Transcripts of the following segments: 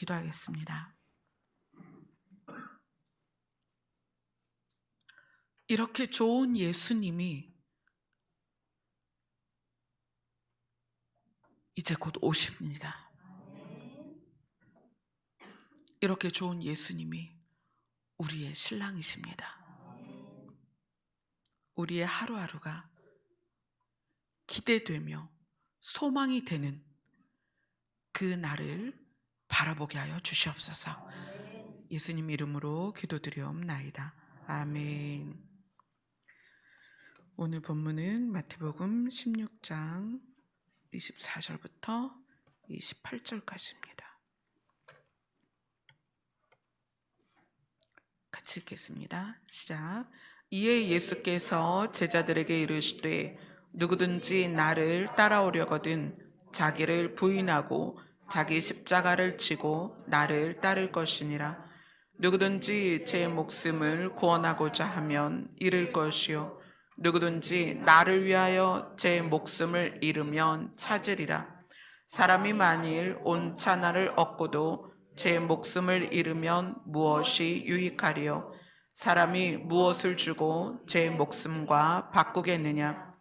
기도하겠습니다. 이렇게 좋은 예수님이 이제 곧 오십니다. 이렇게 좋은 예수님이 우리의 신랑이십니다. 우리의 하루하루가 기대되며 소망이 되는 그 날을 바라보게 하여 주시옵소서. 예수님 이름으로 기도드리옵나이다. 아멘. 오늘 본문은 마태복음 16장 24절부터 28절까지입니다. 같이 읽겠습니다. 시작. 이에 예수께서 제자들에게 이르시되 누구든지 나를 따라오려거든 자기를 부인하고 자기 십자가를 지고 나를 따를 것이니라. 누구든지 제 목숨을 구원하고자 하면 잃을 것이요 누구든지 나를 위하여 제 목숨을 잃으면 찾으리라. 사람이 만일 온 천하를 얻고도 제 목숨을 잃으면 무엇이 유익하리요? 사람이 무엇을 주고 제 목숨과 바꾸겠느냐?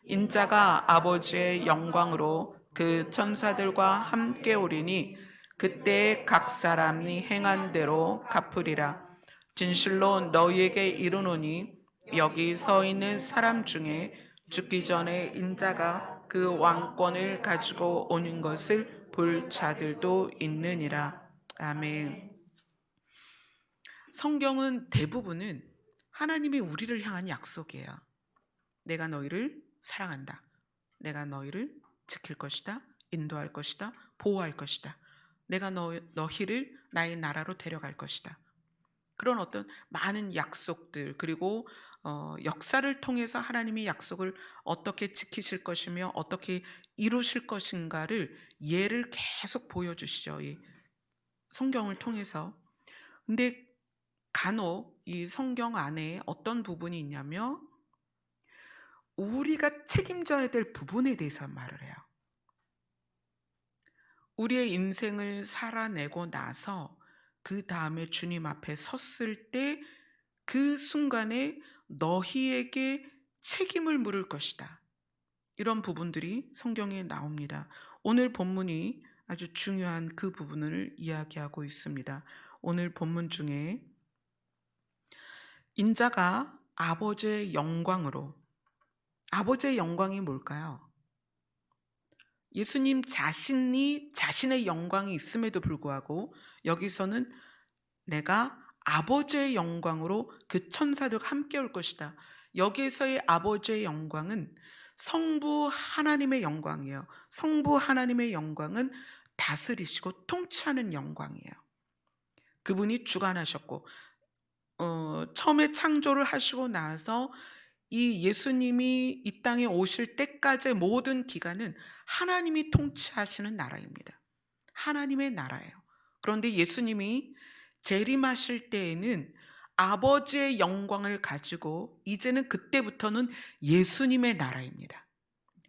인자가 아버지의 영광으로 그 천사들과 함께 오리니 그때 각 사람이 행한 대로 갚으리라. 진실로 너희에게 이르노니 여기 서 있는 사람 중에 죽기 전에 인자가 그 왕권을 가지고 오는 것을 볼 자들도 있느니라. 아멘. 성경은 대부분은 하나님이 우리를 향한 약속이에요. 내가 너희를 사랑한다. 내가 너희를 지킬 것이다. 인도할 것이다. 보호할 것이다. 내가 너희를 나의 나라로 데려갈 것이다. 그런 어떤 많은 약속들, 그리고 역사를 통해서 하나님이 약속을 어떻게 지키실 것이며 어떻게 이루실 것인가를 예를 계속 보여주시죠. 이 성경을 통해서. 근데 간혹 이 성경 안에 어떤 부분이 있냐면 우리가 책임져야 될 부분에 대해서 말을 해요. 우리의 인생을 살아내고 나서 그 다음에 주님 앞에 섰을 때 그 순간에 너희에게 책임을 물을 것이다. 이런 부분들이 성경에 나옵니다. 오늘 본문이 아주 중요한 그 부분을 이야기하고 있습니다. 오늘 본문 중에 인자가 아버지의 영광으로, 아버지의 영광이 뭘까요? 예수님 자신이 자신의 영광이 있음에도 불구하고 여기서는 내가 아버지의 영광으로 그 천사들과 함께 올 것이다. 여기에서의 아버지의 영광은 성부 하나님의 영광이에요. 성부 하나님의 영광은 다스리시고 통치하는 영광이에요. 그분이 주관하셨고 처음에 창조를 하시고 나서 이 예수님이 이 땅에 오실 때까지의 모든 기간은 하나님이 통치하시는 나라입니다. 하나님의 나라예요. 그런데 예수님이 재림하실 때에는 아버지의 영광을 가지고 이제는 그때부터는 예수님의 나라입니다.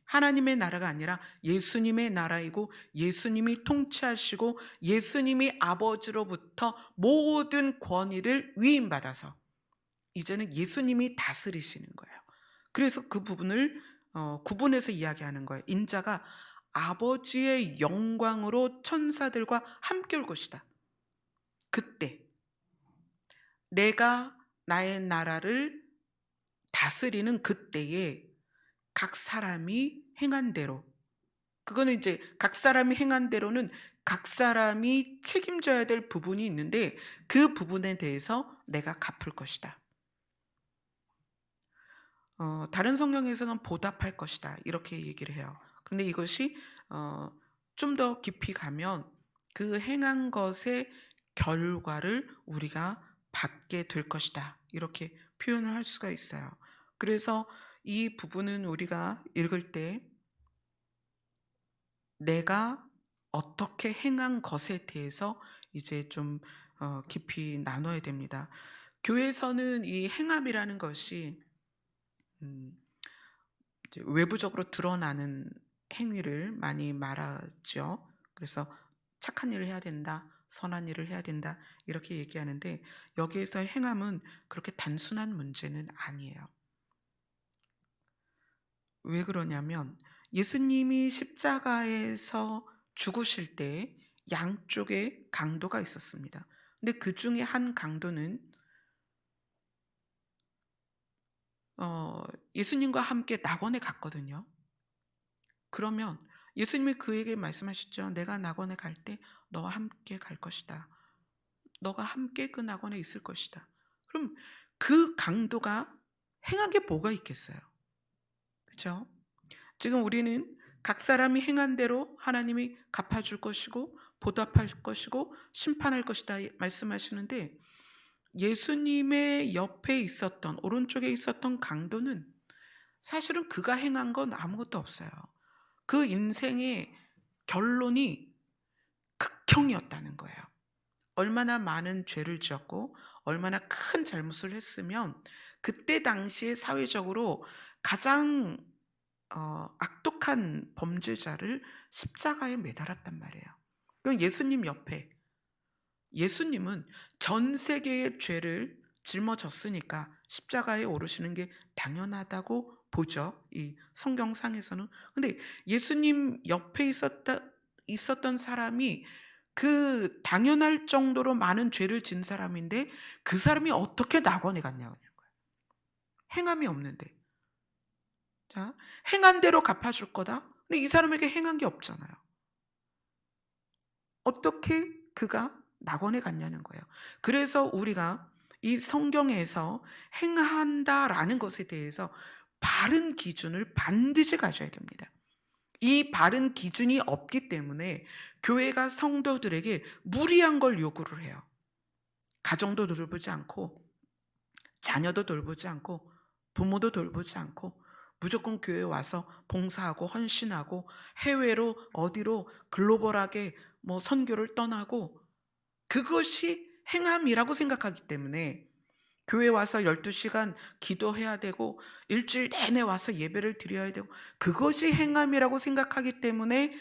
하나님의 나라가 아니라 예수님의 나라이고 예수님이 통치하시고 예수님이 아버지로부터 모든 권위를 위임받아서 이제는 예수님이 다스리시는 거예요. 그래서 그 부분을 구분해서 이야기하는 거예요. 인자가 아버지의 영광으로 천사들과 함께 올 것이다. 그때 내가 나의 나라를 다스리는 그때에 각 사람이 행한 대로, 그거는 이제 각 사람이 행한 대로는 각 사람이 책임져야 될 부분이 있는데 그 부분에 대해서 내가 갚을 것이다. 다른 성경에서는 보답할 것이다 이렇게 얘기를 해요. 그런데 이것이 좀 더 깊이 가면 그 행한 것의 결과를 우리가 받게 될 것이다 이렇게 표현을 할 수가 있어요. 그래서 이 부분은 우리가 읽을 때 내가 어떻게 행한 것에 대해서 이제 좀 깊이 나눠야 됩니다. 교회에서는 이 행함이라는 것이 이제 외부적으로 드러나는 행위를 많이 말하죠. 그래서 착한 일을 해야 된다, 선한 일을 해야 된다 이렇게 얘기하는데 여기에서 행함은 그렇게 단순한 문제는 아니에요. 왜 그러냐면 예수님이 십자가에서 죽으실 때 양쪽에 강도가 있었습니다. 근데 그 중에 한 강도는 예수님과 함께 낙원에 갔거든요. 그러면 예수님이 그에게 말씀하셨죠. 내가 낙원에 갈 때 너와 함께 갈 것이다. 너가 함께 그 낙원에 있을 것이다. 그럼 그 강도가 행한 게 뭐가 있겠어요? 그렇죠? 지금 우리는 각 사람이 행한 대로 하나님이 갚아줄 것이고 보답할 것이고 심판할 것이다 말씀하시는데 예수님의 옆에 있었던 오른쪽에 있었던 강도는 사실은 그가 행한 건 아무것도 없어요. 그 인생의 결론이 극형이었다는 거예요. 얼마나 많은 죄를 지었고 얼마나 큰 잘못을 했으면 그때 당시에 사회적으로 가장 악독한 범죄자를 십자가에 매달았단 말이에요. 그럼 예수님 옆에 예수님은 전 세계의 죄를 짊어졌으니까 십자가에 오르시는 게 당연하다고 보죠. 이 성경상에서는. 근데 예수님 옆에 있었던 사람이 그 당연할 정도로 많은 죄를 진 사람인데 그 사람이 어떻게 낙원에 갔냐는 거예요. 행함이 없는데. 자, 행한 대로 갚아줄 거다. 근데 이 사람에게 행한 게 없잖아요. 어떻게 그가 낙원에 갔냐는 거예요. 그래서 우리가 이 성경에서 행한다라는 것에 대해서 바른 기준을 반드시 가져야 됩니다. 이 바른 기준이 없기 때문에 교회가 성도들에게 무리한 걸 요구를 해요. 가정도 돌보지 않고 자녀도 돌보지 않고 부모도 돌보지 않고 무조건 교회에 와서 봉사하고 헌신하고 해외로 어디로 글로벌하게 뭐 선교를 떠나고 그것이 행함이라고 생각하기 때문에 교회 와서 12시간 기도해야 되고 일주일 내내 와서 예배를 드려야 되고 그것이 행함이라고 생각하기 때문에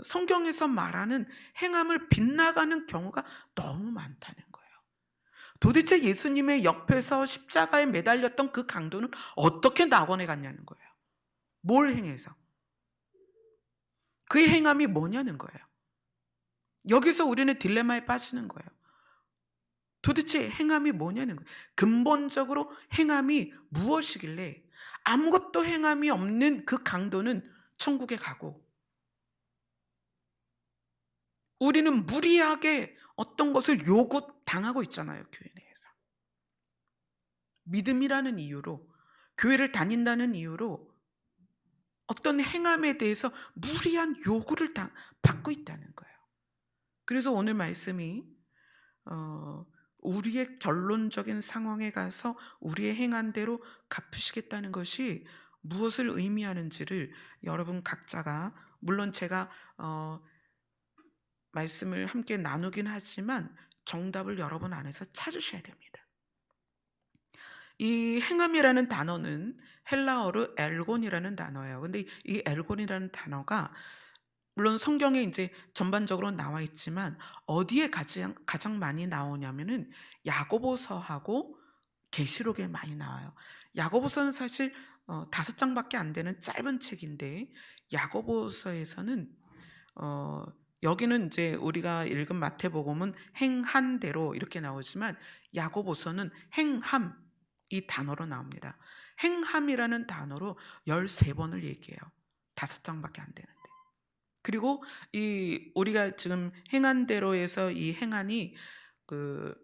성경에서 말하는 행함을 빗나가는 경우가 너무 많다는 거예요. 도대체 예수님의 옆에서 십자가에 매달렸던 그 강도는 어떻게 낙원에 갔냐는 거예요. 뭘 행해서? 그의 행함이 뭐냐는 거예요. 여기서 우리는 딜레마에 빠지는 거예요. 도대체 행함이 뭐냐는 거예요. 근본적으로 행함이 무엇이길래 아무것도 행함이 없는 그 강도는 천국에 가고 우리는 무리하게 어떤 것을 요구당하고 있잖아요. 교회 내에서. 믿음이라는 이유로 교회를 다닌다는 이유로 어떤 행함에 대해서 무리한 요구를 받고 있다는 거예요. 그래서 오늘 말씀이 우리의 결론적인 상황에 가서 우리의 행한 대로 갚으시겠다는 것이 무엇을 의미하는지를 여러분 각자가 물론 제가 말씀을 함께 나누긴 하지만 정답을 여러분 안에서 찾으셔야 됩니다. 이 행함이라는 단어는 헬라어로 엘곤이라는 단어예요. 근데 이 엘곤이라는 단어가 물론 성경에 이제 전반적으로 나와 있지만 어디에 가장 많이 나오냐면은 야고보서하고 계시록에 많이 나와요. 야고보서는 사실 5장밖에 안 되는 짧은 책인데 야고보서에서는 어 여기는 이제 우리가 읽은 마태복음은 행한 대로 이렇게 나오지만 야고보서는 행함 이 단어로 나옵니다. 행함이라는 단어로 13번을 얘기해요. 5장밖에 안 되는데. 그리고 이 우리가 지금 행한 대로에서 이 행한이 그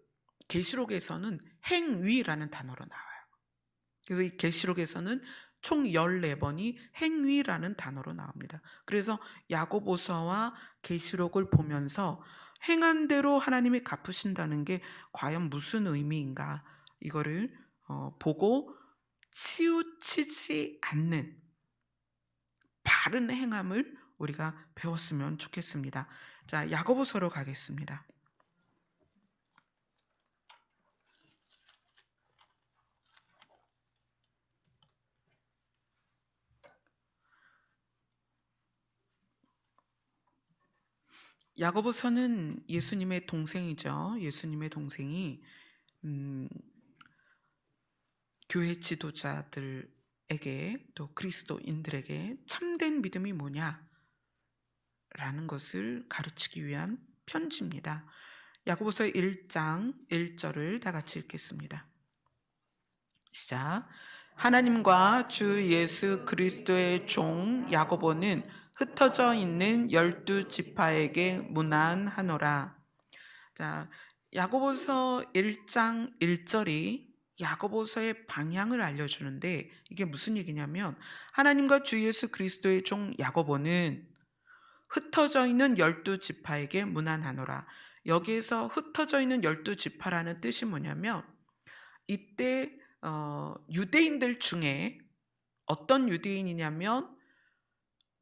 계시록에서는 행위라는 단어로 나와요. 그래서 이 계시록에서는 총 14번이 행위라는 단어로 나옵니다. 그래서 야고보서와 계시록을 보면서 행한 대로 하나님이 갚으신다는 게 과연 무슨 의미인가 이거를 보고 치우치지 않는 바른 행함을 우리가 배웠으면 좋겠습니다. 자, 야고보서로 가겠습니다. 야고보서는 예수님의 동생이죠. 예수님의 동생이 음, 교회 지도자들에게 또 그리스도인들에게 참된 믿음이 뭐냐라는 것을 가르치기 위한 편지입니다. 야고보서 1장 1절을 다 같이 읽겠습니다. 시작. 하나님과 주 예수 그리스도의 종 야고보는 흩어져 있는 12지파에게 문안하노라. 자, 야고보서 1장 1절이 야고보서의 방향을 알려주는데, 이게 무슨 얘기냐면 하나님과 주 예수 그리스도의 종 야고보는 흩어져 있는 12지파에게 문안하노라. 여기에서 흩어져 있는 12지파라는 뜻이 뭐냐면, 이때 유대인들 중에 어떤 유대인이냐면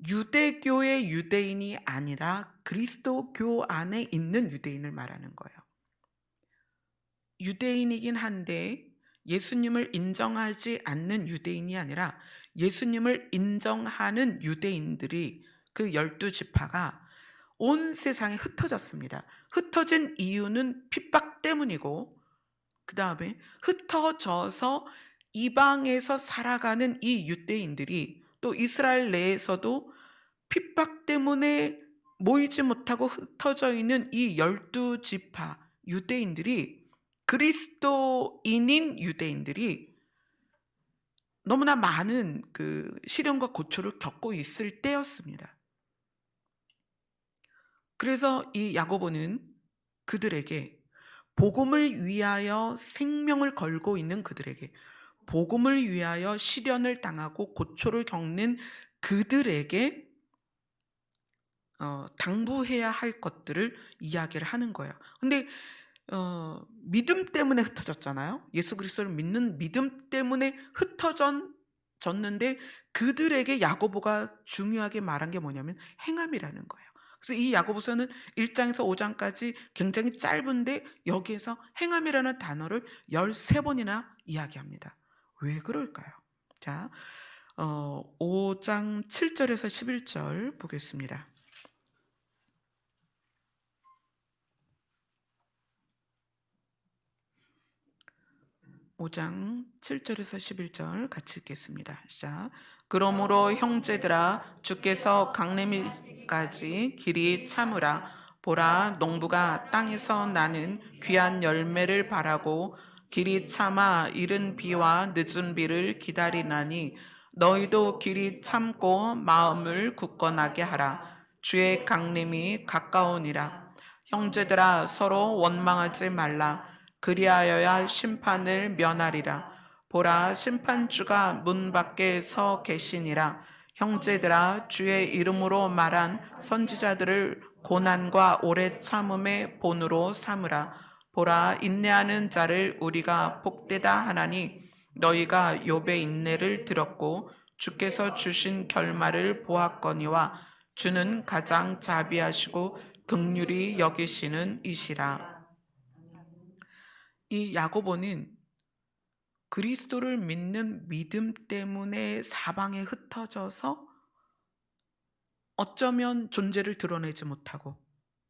유대교의 유대인이 아니라 그리스도교 안에 있는 유대인을 말하는 거예요. 유대인이긴 한데 예수님을 인정하지 않는 유대인이 아니라 예수님을 인정하는 유대인들이, 그 12지파가 온 세상에 흩어졌습니다. 흩어진 이유는 핍박 때문이고, 그 다음에 흩어져서 이방에서 살아가는 이 유대인들이 또 이스라엘 내에서도 핍박 때문에 모이지 못하고 흩어져 있는 이 12지파 유대인들이, 그리스도인인 유대인들이 너무나 많은 그 시련과 고초를 겪고 있을 때였습니다. 그래서 이 야고보는 그들에게, 복음을 위하여 생명을 걸고 있는 그들에게, 복음을 위하여 시련을 당하고 고초를 겪는 그들에게 당부해야 할 것들을 이야기를 하는 거예요. 근데 믿음 때문에 흩어졌잖아요. 예수 그리스도를 믿는 믿음 때문에 흩어졌는데, 그들에게 야고보가 중요하게 말한 게 뭐냐면 행함이라는 거예요. 그래서 이 야고보서는 1장에서 5장까지 굉장히 짧은데 여기에서 행함이라는 단어를 13번이나 이야기합니다. 왜 그럴까요? 자, 5장 7절에서 11절 보겠습니다. 5장 7절에서 11절 같이 읽겠습니다. 시작. 그러므로 형제들아, 주께서 강림일까지 길이 참으라. 보라, 농부가 땅에서 나는 귀한 열매를 바라고 길이 참아 이른 비와 늦은 비를 기다리나니, 너희도 길이 참고 마음을 굳건하게 하라. 주의 강림이 가까우니라. 형제들아, 서로 원망하지 말라. 그리하여야 심판을 면하리라. 보라, 심판주가 문 밖에 서 계시니라. 형제들아, 주의 이름으로 말한 선지자들을 고난과 오래 참음의 본으로 삼으라. 보라, 인내하는 자를 우리가 복되다 하나니, 너희가 욥의 인내를 들었고 주께서 주신 결말을 보았거니와, 주는 가장 자비하시고 긍휼히 여기시는 이시라. 이 야고보는 그리스도를 믿는 믿음 때문에 사방에 흩어져서 어쩌면 존재를 드러내지 못하고,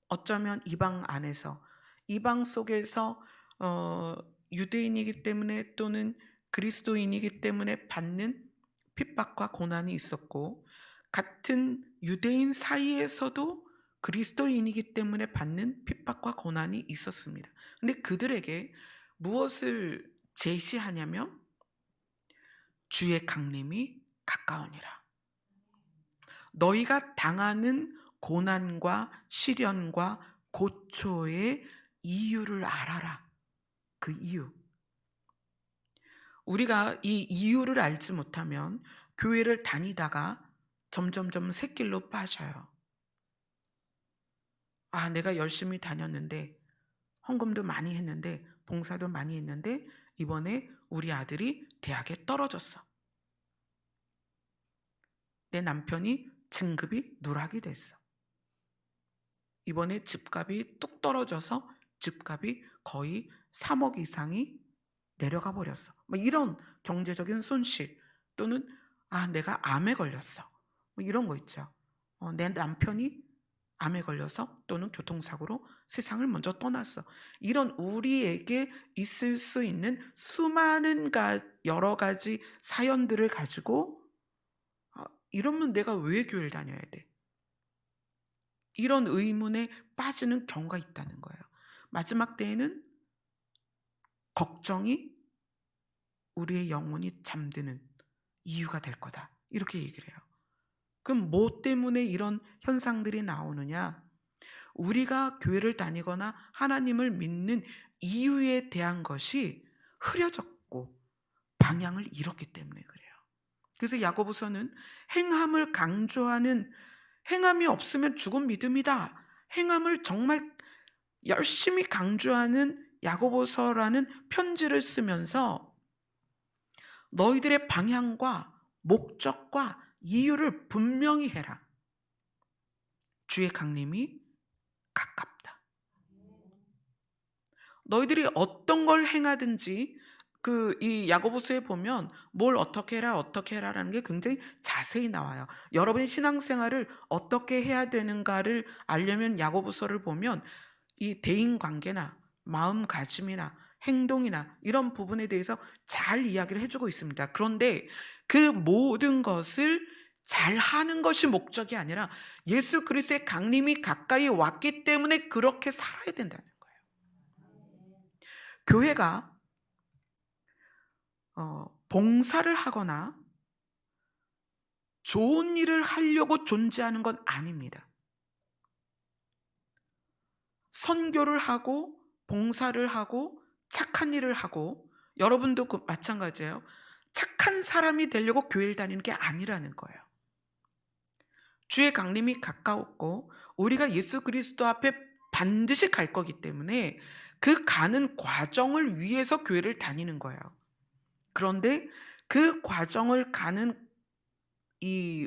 어쩌면 이방 안에서, 이방 속에서 유대인이기 때문에 또는 그리스도인이기 때문에 받는 핍박과 고난이 있었고, 같은 유대인 사이에서도 그리스도인이기 때문에 받는 핍박과 고난이 있었습니다. 근데 그들에게 무엇을 제시하냐면 주의 강림이 가까우니라. 너희가 당하는 고난과 시련과 고초의 이유를 알아라. 그 이유. 우리가 이 이유를 알지 못하면 교회를 다니다가 점점점 샛길로 빠져요. 아, 내가 열심히 다녔는데, 헌금도 많이 했는데, 봉사도 많이 했는데 이번에 우리 아들이 대학에 떨어졌어. 내 남편이 진급이 누락이 됐어. 이번에 집값이 뚝 떨어져서 집값이 거의 3억 이상이 내려가 버렸어. 뭐 이런 경제적인 손실, 또는 내가 암에 걸렸어. 뭐 이런 거 있죠. 내 남편이 암에 걸려서 또는 교통사고로 세상을 먼저 떠났어. 이런 우리에게 있을 수 있는 수많은 여러 가지 사연들을 가지고 이러면 내가 왜 교회를 다녀야 돼? 이런 의문에 빠지는 경우가 있다는 거예요. 마지막 때에는 걱정이 우리의 영혼이 잠드는 이유가 될 거다. 이렇게 얘기를 해요. 그럼 뭐 때문에 이런 현상들이 나오느냐? 우리가 교회를 다니거나 하나님을 믿는 이유에 대한 것이 흐려졌고 방향을 잃었기 때문에 그래요. 그래서 야고보서는 행함을 강조하는, 행함이 없으면 죽은 믿음이다, 행함을 정말 열심히 강조하는 야고보서라는 편지를 쓰면서 너희들의 방향과 목적과 이유를 분명히 해라. 주의 강림이 가깝다. 너희들이 어떤 걸 행하든지 이 야고보서에 보면 뭘 어떻게 해라라는 게 굉장히 자세히 나와요. 여러분의 신앙생활을 어떻게 해야 되는가를 알려면 야고보서를 보면 이 대인 관계나 마음가짐이나 행동이나 이런 부분에 대해서 잘 이야기를 해주고 있습니다. 그런데 그 모든 것을 잘 하는 것이 목적이 아니라 예수 그리스도의 강림이 가까이 왔기 때문에 그렇게 살아야 된다는 거예요. 교회가 봉사를 하거나 좋은 일을 하려고 존재하는 건 아닙니다. 선교를 하고 봉사를 하고 착한 일을 하고, 여러분도 마찬가지예요. 착한 사람이 되려고 교회를 다니는 게 아니라는 거예요. 주의 강림이 가까웠고 우리가 예수 그리스도 앞에 반드시 갈 거기 때문에 그 가는 과정을 위해서 교회를 다니는 거예요. 그런데 그 과정을 가는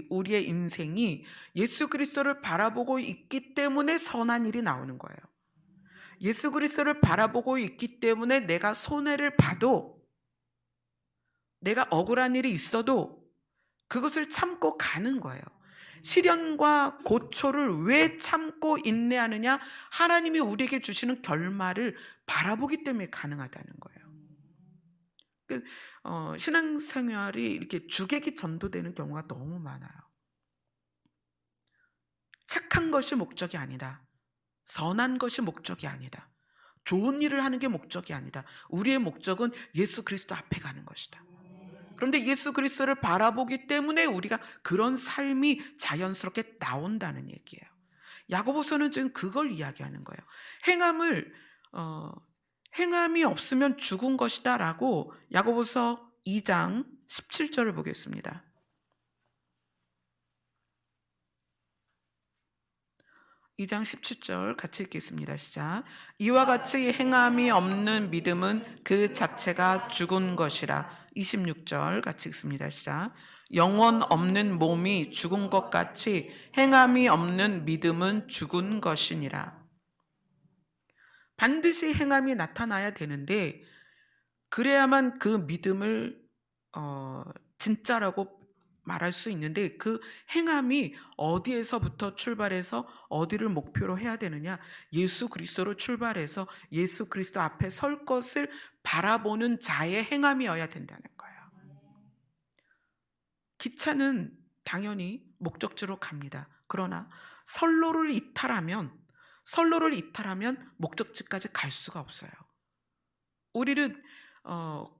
우리의 인생이 예수 그리스도를 바라보고 있기 때문에 선한 일이 나오는 거예요. 예수 그리스도를 바라보고 있기 때문에 내가 손해를 봐도, 내가 억울한 일이 있어도 그것을 참고 가는 거예요. 시련과 고초를 왜 참고 인내하느냐? 하나님이 우리에게 주시는 결말을 바라보기 때문에 가능하다는 거예요. 신앙생활이 이렇게 주객이 전도되는 경우가 너무 많아요. 착한 것이 목적이 아니다. 선한 것이 목적이 아니다. 좋은 일을 하는 게 목적이 아니다. 우리의 목적은 예수 그리스도 앞에 가는 것이다. 그런데 예수 그리스도를 바라보기 때문에 우리가 그런 삶이 자연스럽게 나온다는 얘기예요. 야고보서는 지금 그걸 이야기하는 거예요. 행함이 없으면 죽은 것이다 라고 야고보서 2장 17절을 보겠습니다. 2장 17절 같이 읽겠습니다. 시작. 이와 같이 행함이 없는 믿음은 그 자체가 죽은 것이라. 26절 같이 읽습니다. 시작. 영혼 없는 몸이 죽은 것 같이 행함이 없는 믿음은 죽은 것이니라. 반드시 행함이 나타나야 되는데 그래야만 그 믿음을 진짜라고 말할 수 있는데, 그 행함이 어디에서부터 출발해서 어디를 목표로 해야 되느냐? 예수 그리스도로 출발해서 예수 그리스도 앞에 설 것을 바라보는 자의 행함이어야 된다는 거예요. 기차는 당연히 목적지로 갑니다. 그러나 선로를 이탈하면 목적지까지 갈 수가 없어요. 우리는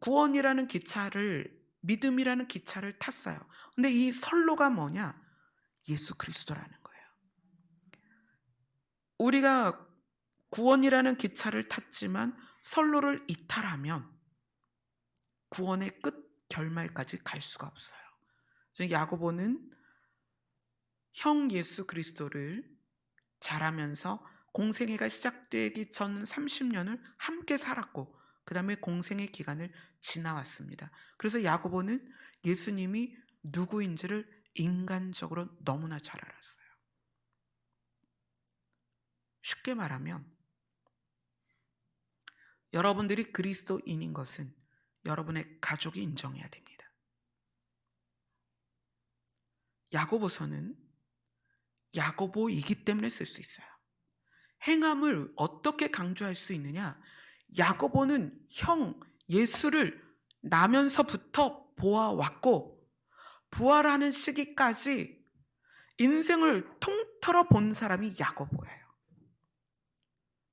구원이라는 기차를, 믿음이라는 기차를 탔어요. 근데 이 선로가 뭐냐? 예수 그리스도라는 거예요. 우리가 구원이라는 기차를 탔지만 선로를 이탈하면 구원의 끝 결말까지 갈 수가 없어요. 야고보는 형 예수 그리스도를 자라면서 공생애가 시작되기 전 30년을 함께 살았고 그 다음에 공생의 기간을 지나왔습니다. 그래서 야고보는 예수님이 누구인지를 인간적으로 너무나 잘 알았어요. 쉽게 말하면 여러분들이 그리스도인인 것은 여러분의 가족이 인정해야 됩니다. 야고보서는 야고보이기 때문에 쓸 수 있어요. 행함을 어떻게 강조할 수 있느냐? 야고보는 형 예수를 나면서부터 보아왔고 부활하는 시기까지 인생을 통틀어 본 사람이 야고보예요.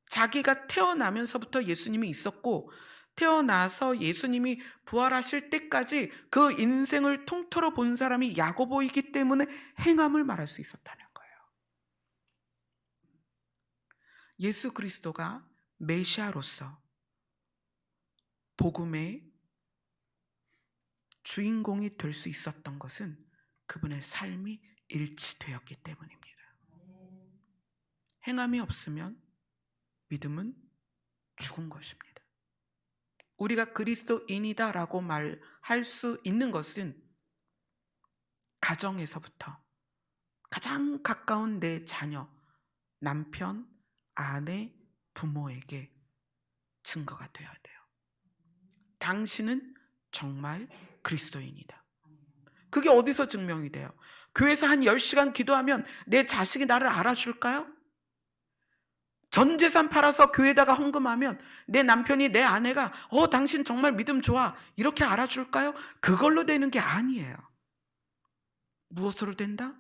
자기가 태어나면서부터 예수님이 있었고 태어나서 예수님이 부활하실 때까지 그 인생을 통틀어 본 사람이 야고보이기 때문에 행함을 말할 수 있었다는 거예요. 예수 그리스도가 메시아로서 복음의 주인공이 될 수 있었던 것은 그분의 삶이 일치되었기 때문입니다. 행함이 없으면 믿음은 죽은 것입니다. 우리가 그리스도인이다라고 말할 수 있는 것은 가정에서부터 가장 가까운 내 자녀, 남편, 아내, 부모에게 증거가 되어야 돼요. 당신은 정말 그리스도인이다. 그게 어디서 증명이 돼요? 교회에서 한 10시간 기도하면 내 자식이 나를 알아줄까요? 전 재산 팔아서 교회에다가 헌금하면 내 남편이 내 아내가 당신 정말 믿음 좋아 이렇게 알아줄까요? 그걸로 되는 게 아니에요. 무엇으로 된다?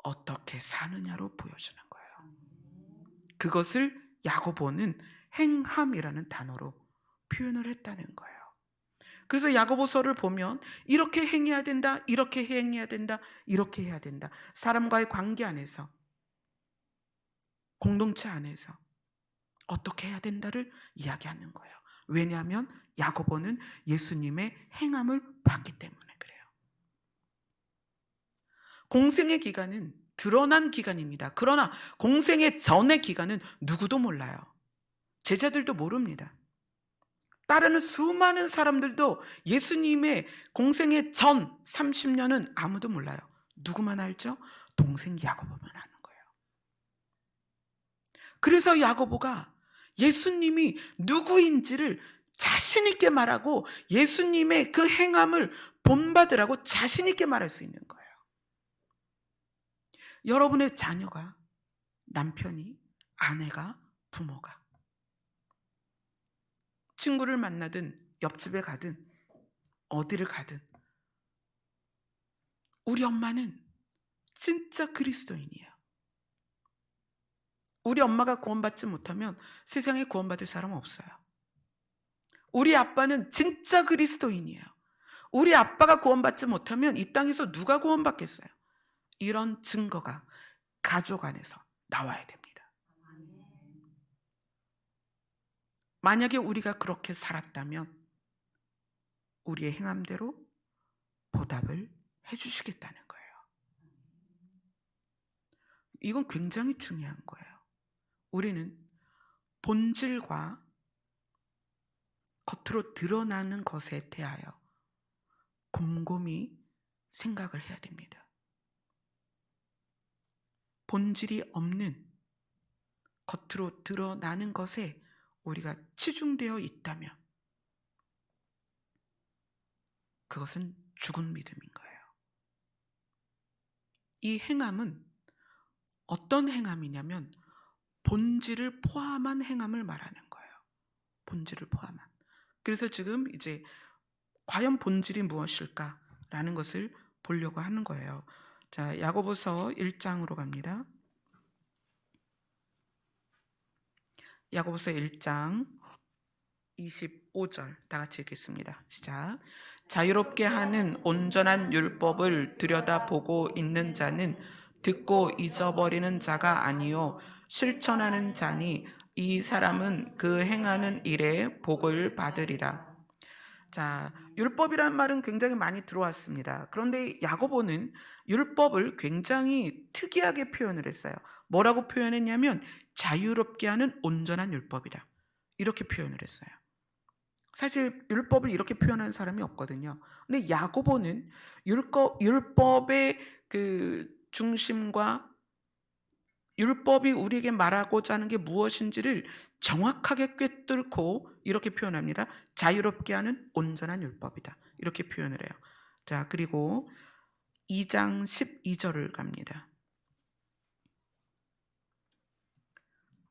어떻게 사느냐로 보여주는 거예요. 그것을 야고보는 행함이라는 단어로 표현을 했다는 거예요. 그래서 야고보서를 보면 이렇게 행해야 된다, 이렇게 행해야 된다, 이렇게 해야 된다. 사람과의 관계 안에서, 공동체 안에서 어떻게 해야 된다를 이야기하는 거예요. 왜냐하면 야고보는 예수님의 행함을 봤기 때문에 그래요. 공생의 기간은 드러난 기간입니다. 그러나 공생의 전의 기간은 누구도 몰라요. 제자들도 모릅니다. 따르는 수많은 사람들도 예수님의 공생의 전 30년은 아무도 몰라요. 누구만 알죠? 동생 야고보만 아는 거예요. 그래서 야고보가 예수님이 누구인지를 자신 있게 말하고 예수님의 그 행함을 본받으라고 자신 있게 말할 수 있는 거예요. 여러분의 자녀가, 남편이, 아내가, 부모가 친구를 만나든 옆집에 가든 어디를 가든 우리 엄마는 진짜 그리스도인이에요. 우리 엄마가 구원받지 못하면 세상에 구원받을 사람 없어요. 우리 아빠는 진짜 그리스도인이에요. 우리 아빠가 구원받지 못하면 이 땅에서 누가 구원받겠어요? 이런 증거가 가족 안에서 나와야 됩니다. 만약에 우리가 그렇게 살았다면 우리의 행함대로 보답을 해주시겠다는 거예요. 이건 굉장히 중요한 거예요. 우리는 본질과 겉으로 드러나는 것에 대하여 곰곰이 생각을 해야 됩니다. 본질이 없는 겉으로 드러나는 것에 우리가 치중되어 있다면 그것은 죽은 믿음인 거예요. 이 행함은 어떤 행함이냐면 본질을 포함한 행함을 말하는 거예요. 본질을 포함한. 그래서 지금 이제 과연 본질이 무엇일까라는 것을 보려고 하는 거예요. 자, 야고보서 1장으로 갑니다. 야고보서 1장 25절 다 같이 읽겠습니다. 시작. 자유롭게 하는 온전한 율법을 들여다보고 있는 자는 듣고 잊어버리는 자가 아니요 실천하는 자니 이 사람은 그 행하는 일에 복을 받으리라. 자, 율법이란 말은 굉장히 많이 들어왔습니다. 그런데 야고보는 율법을 굉장히 특이하게 표현을 했어요. 뭐라고 표현했냐면 자유롭게 하는 온전한 율법이다. 이렇게 표현을 했어요. 사실 율법을 이렇게 표현하는 사람이 없거든요. 근데 야고보는 율법의 그 중심과 율법이 우리에게 말하고자 하는 게 무엇인지를 정확하게 꿰뚫고 이렇게 표현합니다. 자유롭게 하는 온전한 율법이다. 이렇게 표현을 해요. 자, 그리고 2장 12절을 갑니다.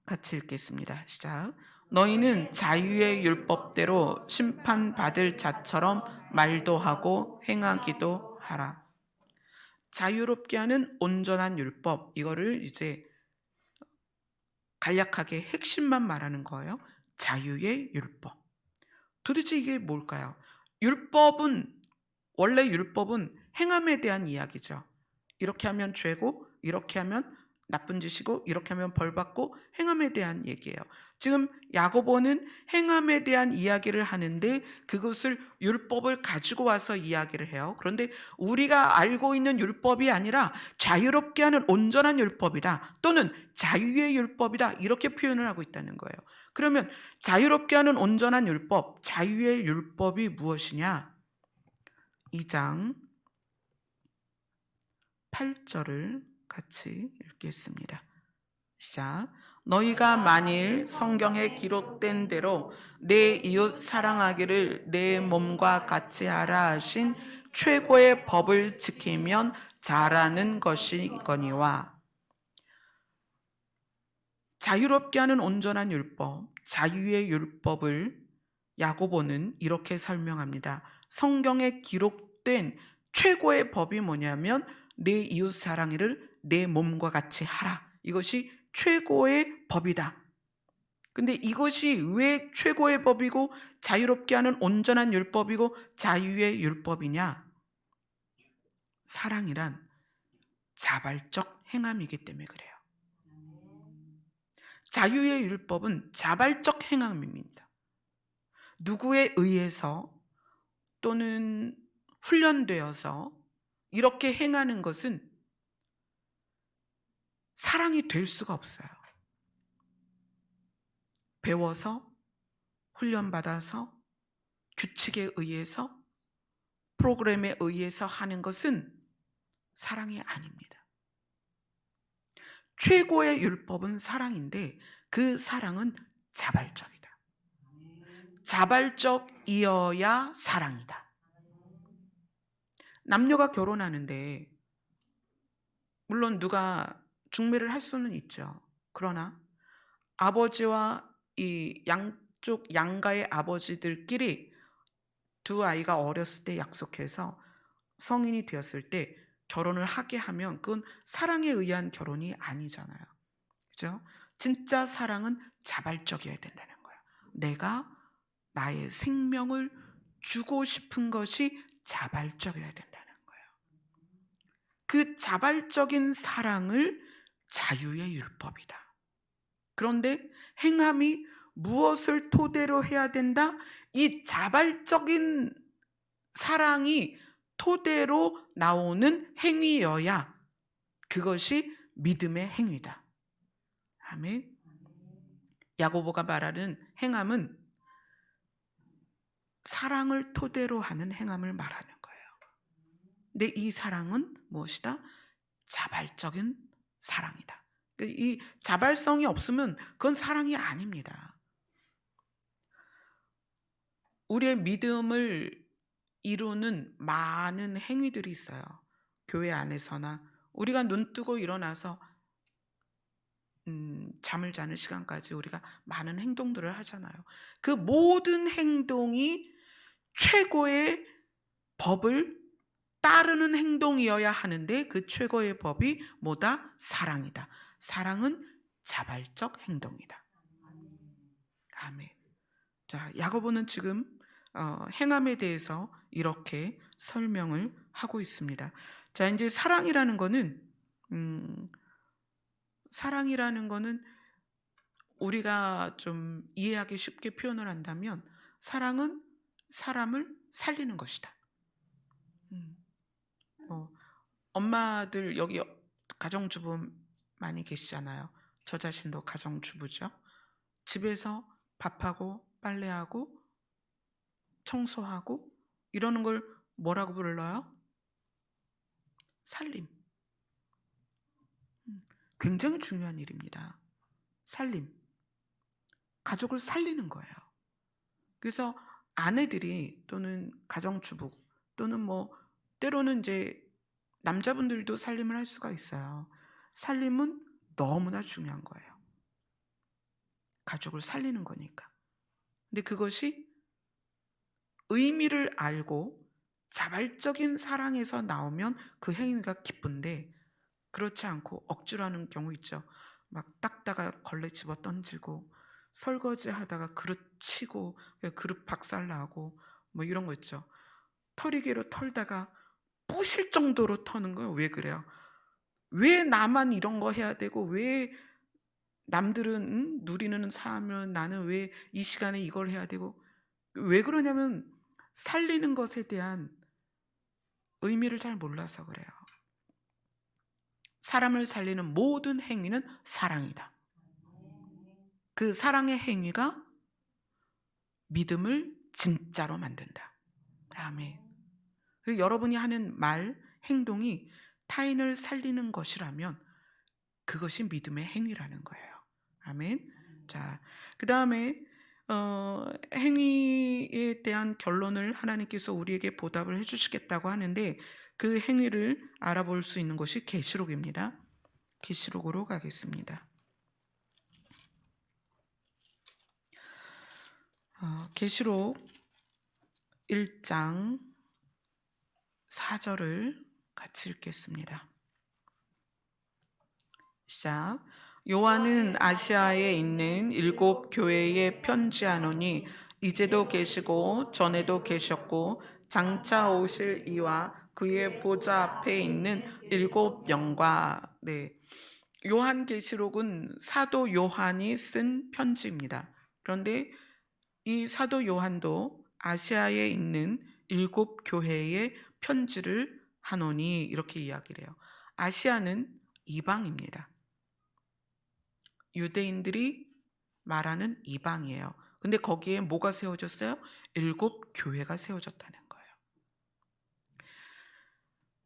같이 읽겠습니다. 시작. 너희는 자유의 율법대로 심판받을 자처럼 말도 하고 행하기도 하라. 자유롭게 하는 온전한 율법, 이거를 이제 간략하게 핵심만 말하는 거예요. 자유의 율법. 도대체 이게 뭘까요? 원래 율법은 행함에 대한 이야기죠. 이렇게 하면 죄고, 이렇게 하면 나쁜 짓이고, 이렇게 하면 벌 받고, 행함에 대한 얘기예요. 지금 야고보는 행함에 대한 이야기를 하는데 그것을 율법을 가지고 와서 이야기를 해요. 그런데 우리가 알고 있는 율법이 아니라 자유롭게 하는 온전한 율법이다, 또는 자유의 율법이다, 이렇게 표현을 하고 있다는 거예요. 그러면 자유롭게 하는 온전한 율법, 자유의 율법이 무엇이냐? 2장 8절을 같이 읽겠습니다. 시작. 너희가 만일 성경에 기록된 대로 내 이웃 사랑하기를 내 몸과 같이 하라 하신 최고의 법을 지키면 잘하는 것이거니와. 자유롭게 하는 온전한 율법, 자유의 율법을 야고보는 이렇게 설명합니다. 성경에 기록된 최고의 법이 뭐냐면 내 이웃 사랑을 내 몸과 같이 하라. 이것이 최고의 법이다. 근데 이것이 왜 최고의 법이고 자유롭게 하는 온전한 율법이고 자유의 율법이냐? 사랑이란 자발적 행함이기 때문에 그래요. 자유의 율법은 자발적 행함입니다. 누구에 의해서 또는 훈련되어서 이렇게 행하는 것은 사랑이 될 수가 없어요. 배워서, 훈련받아서, 규칙에 의해서, 프로그램에 의해서 하는 것은 사랑이 아닙니다. 최고의 율법은 사랑인데 그 사랑은 자발적이다. 자발적이어야 사랑이다. 남녀가 결혼하는데 물론 누가 중매를 할 수는 있죠. 그러나 아버지와 이 양쪽 양가의 아버지들끼리 두 아이가 어렸을 때 약속해서 성인이 되었을 때 결혼을 하게 하면 그건 사랑에 의한 결혼이 아니잖아요. 그죠? 진짜 사랑은 자발적이어야 된다는 거예요. 내가 나의 생명을 주고 싶은 것이 자발적이어야 된다는 거예요. 그 자발적인 사랑을 자유의 율법이다. 그런데 행함이 무엇을 토대로 해야 된다? 이 자발적인 사랑이 토대로 나오는 행위여야 그것이 믿음의 행위다. 아멘. 야고보가 말하는 행함은 사랑을 토대로 하는 행함을 말하는 거예요. 근데 이 사랑은 무엇이다? 자발적인 사랑이다. 이 자발성이 없으면 그건 사랑이 아닙니다. 우리의 믿음을 이루는 많은 행위들이 있어요. 교회 안에서나 우리가 눈 뜨고 일어나서 잠을 자는 시간까지 우리가 많은 행동들을 하잖아요. 그 모든 행동이 최고의 법을 따르는 행동이어야 하는데 그 최고의 법이 뭐다? 사랑이다. 사랑은 자발적 행동이다. 아멘. 자, 야고보는 지금 행함에 대해서 이렇게 설명을 하고 있습니다. 자, 이제 사랑이라는 거는 우리가 좀 이해하기 쉽게 표현을 한다면 사랑은 사람을 살리는 것이다. 엄마들 여기 가정주부 많이 계시잖아요. 저 자신도 가정주부죠. 집에서 밥하고 빨래하고 청소하고 이러는 걸 뭐라고 불러요? 살림. 굉장히 중요한 일입니다. 살림. 가족을 살리는 거예요. 그래서 아내들이 또는 가정주부 또는 때로는 이제 남자분들도 살림을 할 수가 있어요. 살림은 너무나 중요한 거예요. 가족을 살리는 거니까. 근데 그것이 의미를 알고 자발적인 사랑에서 나오면 그 행위가 기쁜데, 그렇지 않고 억지로 하는 경우 있죠. 막 닦다가 걸레 집어 던지고, 설거지 하다가 그릇 치고 그릇 박살나고 뭐 이런 거 있죠. 털이개로 털다가 부실 정도로 터는 거예요. 왜 그래요? 왜 나만 이런 거 해야 되고, 왜 남들은 누리는 삶을 나는 왜 이 시간에 이걸 해야 되고. 왜 그러냐면 살리는 것에 대한 의미를 잘 몰라서 그래요. 사람을 살리는 모든 행위는 사랑이다. 그 사랑의 행위가 믿음을 진짜로 만든다. 아멘. 그리고 여러분이 하는 말, 행동이 타인을 살리는 것이라면 그것이 믿음의 행위라는 거예요. 아멘. 자, 그 다음에 행위에 대한 결론을 하나님께서 우리에게 보답을 해주시겠다고 하는데, 그 행위를 알아볼 수 있는 것이 계시록입니다. 계시록으로 가겠습니다. 계시록 1장 4절을 같이 읽겠습니다. 시작. 요한은 아시아에 있는 7 교회에 편지하노니 이제도 계시고 전에도 계셨고 장차 오실 이와 그의 보좌 앞에 있는 7 영과. 네. 요한계시록은 사도 요한이 쓴 편지입니다. 그런데 이 사도 요한도 아시아에 있는 7 교회에 편지를 하노니 이렇게 이야기를 해요. 아시아는 이방입니다. 유대인들이 말하는 이방이에요. 근데 거기에 뭐가 세워졌어요? 7 교회가 세워졌다는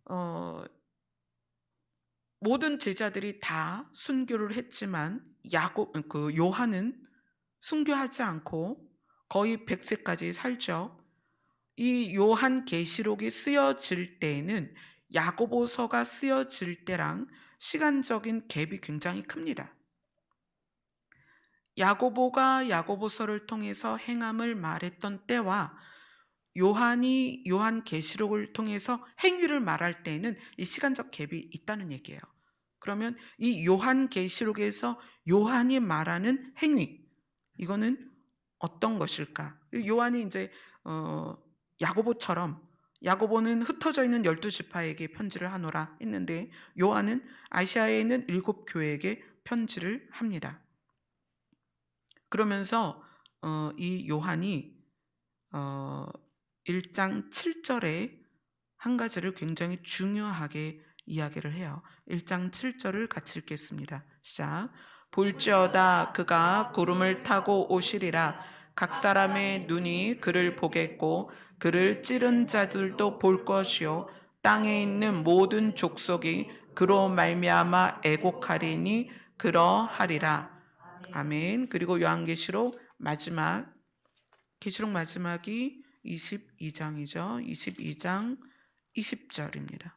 거예요. 모든 제자들이 다 순교를 했지만 요한은 순교하지 않고 거의 100세까지 살죠. 이 요한 계시록이 쓰여질 때에는 야고보서가 쓰여질 때랑 시간적인 갭이 굉장히 큽니다. 야고보가 야고보서를 통해서 행함을 말했던 때와 요한이 요한 계시록을 통해서 행위를 말할 때에는 이 시간적 갭이 있다는 얘기예요. 그러면 이 요한 계시록에서 요한이 말하는 행위, 이거는 어떤 것일까? 요한이 이제 야고보처럼, 야고보는 흩어져 있는 12지파에게 편지를 하노라 했는데 요한은 아시아에 있는 7 교회에게 편지를 합니다. 그러면서 이 요한이 1장 7절에 한 가지를 굉장히 중요하게 이야기를 해요. 1장 7절을 같이 읽겠습니다. 시작. 볼지어다 그가 구름을 타고 오시리라. 각 사람의 눈이 그를 보겠고 그를 찌른 자들도 볼 것이요 땅에 있는 모든 족속이 그로 말미암아 애곡하리니 그러하리라. 아멘. 그리고 요한계시록 마지막, 계시록 마지막이 22장이죠. 22장 20절입니다.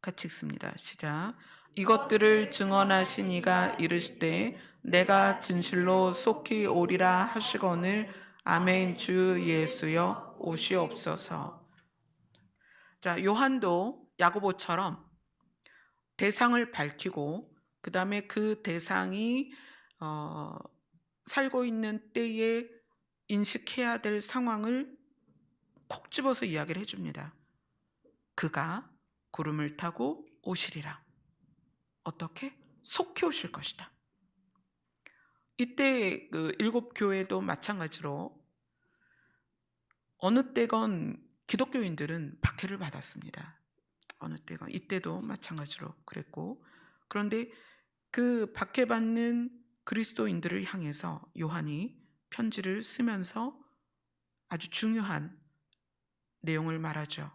같이 읽습니다. 시작. 이것들을 증언하신 이가 이르시되 내가 진실로 속히 오리라 하시거늘 아멘. 주 예수여 오시옵소서. 자, 요한도 야고보처럼 대상을 밝히고 그 다음에 그 대상이 살고 있는 때에 인식해야 될 상황을 콕 집어서 이야기를 해줍니다. 그가 구름을 타고 오시리라. 어떻게? 속히 오실 것이다. 이때 그 7 교회도 마찬가지로 어느 때건 기독교인들은 박해를 받았습니다. 어느 때건, 이때도 마찬가지로 그랬고, 그런데 그 박해받는 그리스도인들을 향해서 요한이 편지를 쓰면서 아주 중요한 내용을 말하죠.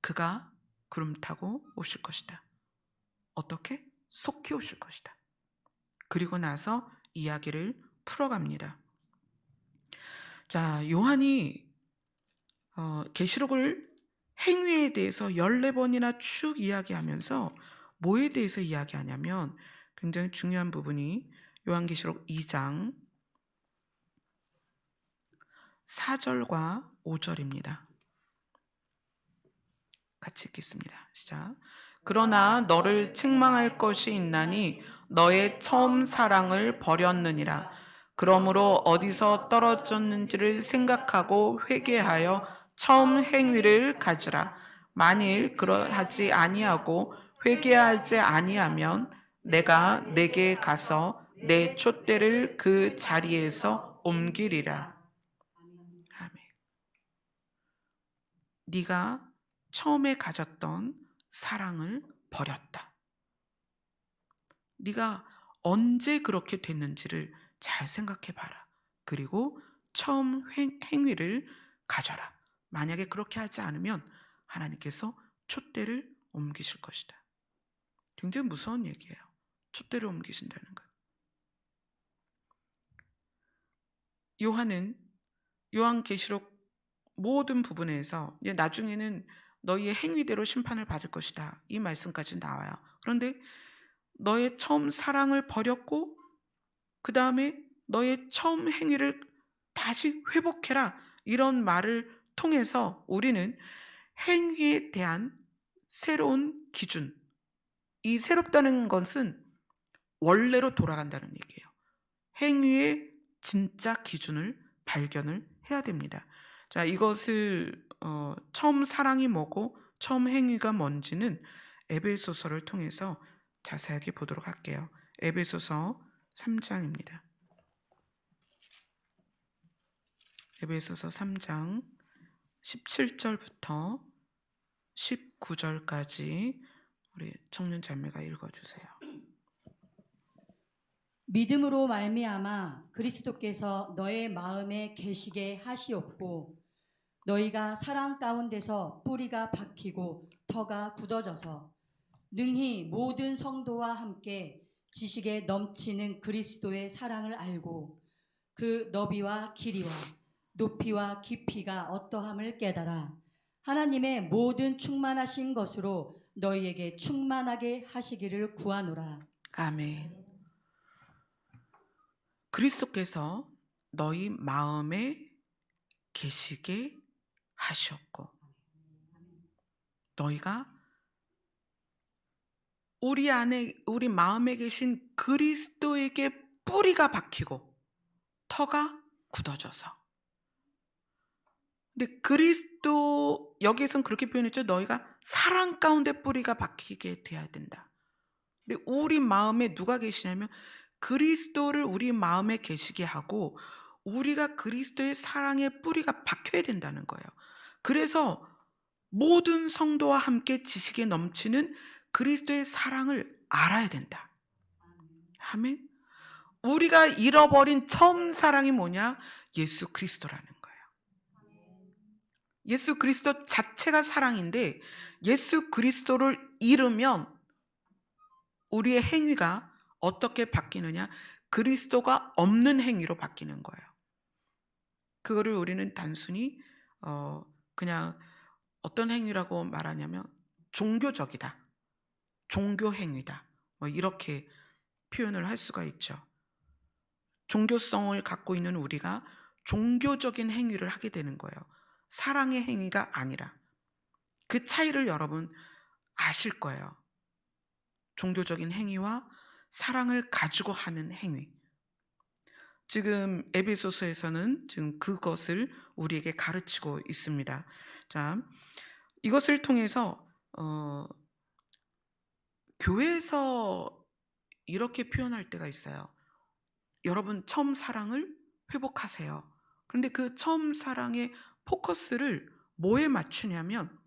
그가 구름 타고 오실 것이다. 어떻게? 속히 오실 것이다. 그리고 나서 이야기를 풀어갑니다. 자, 요한이 계시록을 행위에 대해서 14번이나 쭉 이야기하면서 뭐에 대해서 이야기하냐면 굉장히 중요한 부분이 요한계시록 2장 4절과 5절입니다. 같이 읽겠습니다. 시작. 그러나 너를 책망할 것이 있나니 너의 처음 사랑을 버렸느니라. 그러므로 어디서 떨어졌는지를 생각하고 회개하여 처음 행위를 가지라. 만일 그러하지 아니하고 회개하지 아니하면 내가 내게 가서 내 촛대를 그 자리에서 옮기리라. 아멘. 네가 처음에 가졌던 사랑을 버렸다. 네가 언제 그렇게 됐는지를 잘 생각해 봐라. 그리고 처음 행위를 가져라. 만약에 그렇게 하지 않으면 하나님께서 촛대를 옮기실 것이다. 굉장히 무서운 얘기예요. 촛대를 옮기신다는 것. 요한은 요한계시록 모든 부분에서 나중에는 너희의 행위대로 심판을 받을 것이다, 이 말씀까지 나와요. 그런데 너의 처음 사랑을 버렸고 그 다음에 너의 처음 행위를 다시 회복해라, 이런 말을 통해서 우리는 행위에 대한 새로운 기준, 이 새롭다는 것은 원래로 돌아간다는 얘기예요. 행위의 진짜 기준을 발견을 해야 됩니다. 자, 이것을 처음 사랑이 뭐고 처음 행위가 뭔지는 에베소서를 통해서 자세하게 보도록 할게요. 에베소서 3장입니다. 에베소서 3장 17절부터 19절까지 우리 청년 자매가 읽어주세요. 믿음으로 말미암아 그리스도께서 너의 마음에 계시게 하시옵고 너희가 사랑 가운데서 뿌리가 박히고 터가 굳어져서 능히 모든 성도와 함께 지식에 넘치는 그리스도의 사랑을 알고 그 너비와 길이와 높이와 깊이가 어떠함을 깨달아 하나님의 모든 충만하신 것으로 너희에게 충만하게 하시기를 구하노라. 아멘. 그리스도께서 너희 마음에 계시게 하셨고 너희가 우리 안에, 우리 마음에 계신 그리스도에게 뿌리가 박히고 터가 굳어져서. 근데 그리스도, 여기에선 그렇게 표현했죠. 너희가 사랑 가운데 뿌리가 박히게 돼야 된다. 근데 우리 마음에 누가 계시냐면 그리스도를 우리 마음에 계시게 하고 우리가 그리스도의 사랑에 뿌리가 박혀야 된다는 거예요. 그래서 모든 성도와 함께 지식에 넘치는 그리스도의 사랑을 알아야 된다. 아멘. 우리가 잃어버린 처음 사랑이 뭐냐? 예수 그리스도라는 거예요. 예수 그리스도 자체가 사랑인데 예수 그리스도를 잃으면 우리의 행위가 어떻게 바뀌느냐? 그리스도가 없는 행위로 바뀌는 거예요. 그거를 우리는 단순히 그냥 어떤 행위라고 말하냐면 종교적이다, 종교 행위다, 뭐 이렇게 표현을 할 수가 있죠. 종교성을 갖고 있는 우리가 종교적인 행위를 하게 되는 거예요. 사랑의 행위가 아니라. 그 차이를 여러분 아실 거예요. 종교적인 행위와 사랑을 가지고 하는 행위. 지금 에베소서에서는 지금 그것을 우리에게 가르치고 있습니다. 자, 이것을 통해서 교회에서 이렇게 표현할 때가 있어요. 여러분 처음 사랑을 회복하세요. 그런데 그 처음 사랑의 포커스를 뭐에 맞추냐면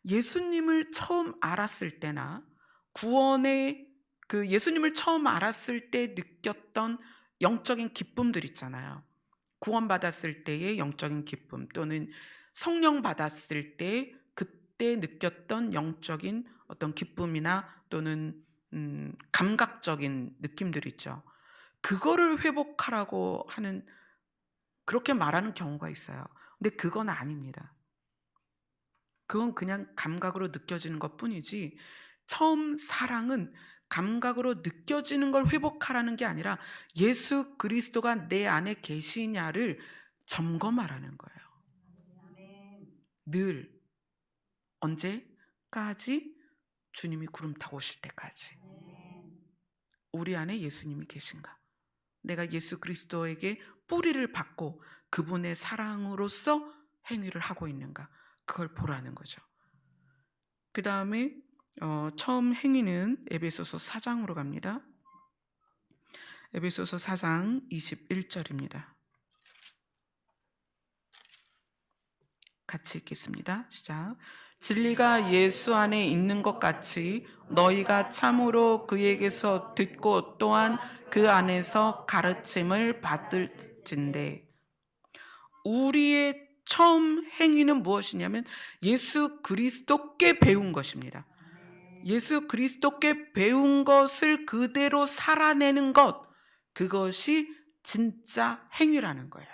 예수님을 처음 알았을 때나 구원의 그 예수님을 처음 알았을 때 느꼈던 영적인 기쁨들 있잖아요. 구원받았을 때의 영적인 기쁨, 또는 성령 받았을 때 그때 느꼈던 영적인 어떤 기쁨이나 또는 감각적인 느낌들 있죠. 그거를 회복하라고 하는, 그렇게 말하는 경우가 있어요. 근데 그건 아닙니다. 그건 그냥 감각으로 느껴지는 것 뿐이지 처음 사랑은 감각으로 느껴지는 걸 회복하라는 게 아니라 예수 그리스도가 내 안에 계시냐를 점검하라는 거예요. 늘 언제까지? 주님이 구름 타고 오실 때까지. 우리 안에 예수님이 계신가? 내가 예수 그리스도에게 뿌리를 받고 그분의 사랑으로서 행위를 하고 있는가? 그걸 보라는 거죠. 그 다음에 처음 행위는 에베소서 4장으로 갑니다. 에베소서 4장 21절입니다. 같이 읽겠습니다. 시작. 진리가 예수 안에 있는 것 같이 너희가 참으로 그에게서 듣고 또한 그 안에서 가르침을 받을진대. 우리의 처음 행위는 무엇이냐면 예수 그리스도께 배운 것입니다. 예수 그리스도께 배운 것을 그대로 살아내는 것, 그것이 진짜 행위라는 거예요.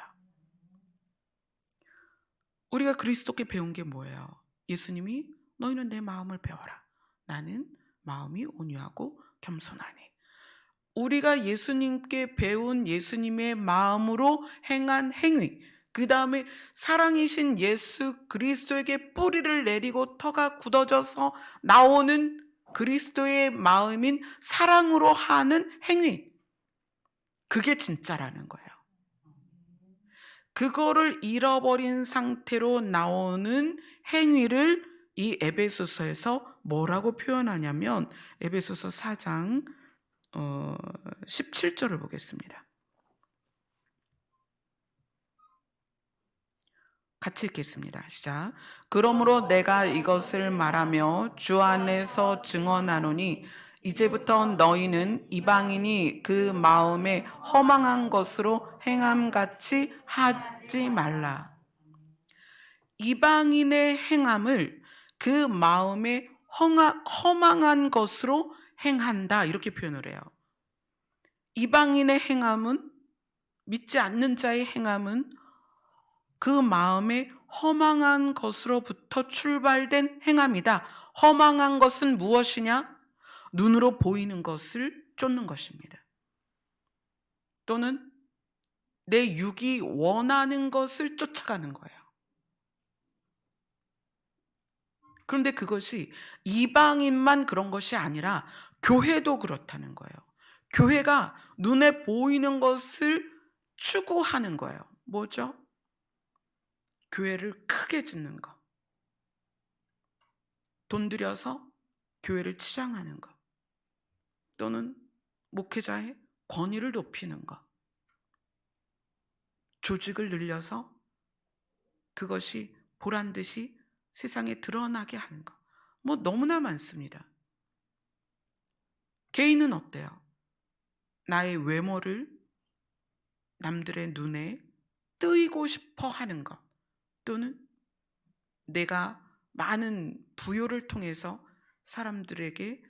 우리가 그리스도께 배운 게 뭐예요? 예수님이 너희는 내 마음을 배워라. 나는 마음이 온유하고 겸손하니. 우리가 예수님께 배운 예수님의 마음으로 행한 행위, 그 다음에 사랑이신 예수 그리스도에게 뿌리를 내리고 터가 굳어져서 나오는 그리스도의 마음인 사랑으로 하는 행위, 그게 진짜라는 거예요. 그거를 잃어버린 상태로 나오는 행위를 이 에베소서에서 뭐라고 표현하냐면 에베소서 4장 17절을 보겠습니다. 같이 읽겠습니다. 시작. 그러므로 내가 이것을 말하며 주 안에서 증언하노니 이제부터 너희는 이방인이 그 마음에 허망한 것으로 행함같이 하지 말라. 이방인의 행함을 그 마음에 허망한 것으로 행한다, 이렇게 표현을 해요. 이방인의 행함은, 믿지 않는 자의 행함은 그 마음에 허망한 것으로부터 출발된 행함이다. 허망한 것은 무엇이냐? 눈으로 보이는 것을 쫓는 것입니다. 또는 내 육이 원하는 것을 쫓아가는 거예요. 그런데 그것이 이방인만 그런 것이 아니라 교회도 그렇다는 거예요. 교회가 눈에 보이는 것을 추구하는 거예요. 뭐죠? 교회를 크게 짓는 것, 돈 들여서 교회를 치장하는 것, 또는 목회자의 권위를 높이는 것, 조직을 늘려서 그것이 보란듯이 세상에 드러나게 하는 것, 뭐 너무나 많습니다. 개인은 어때요? 나의 외모를 남들의 눈에 뜨이고 싶어 하는 것, 또는 내가 많은 부요를 통해서 사람들에게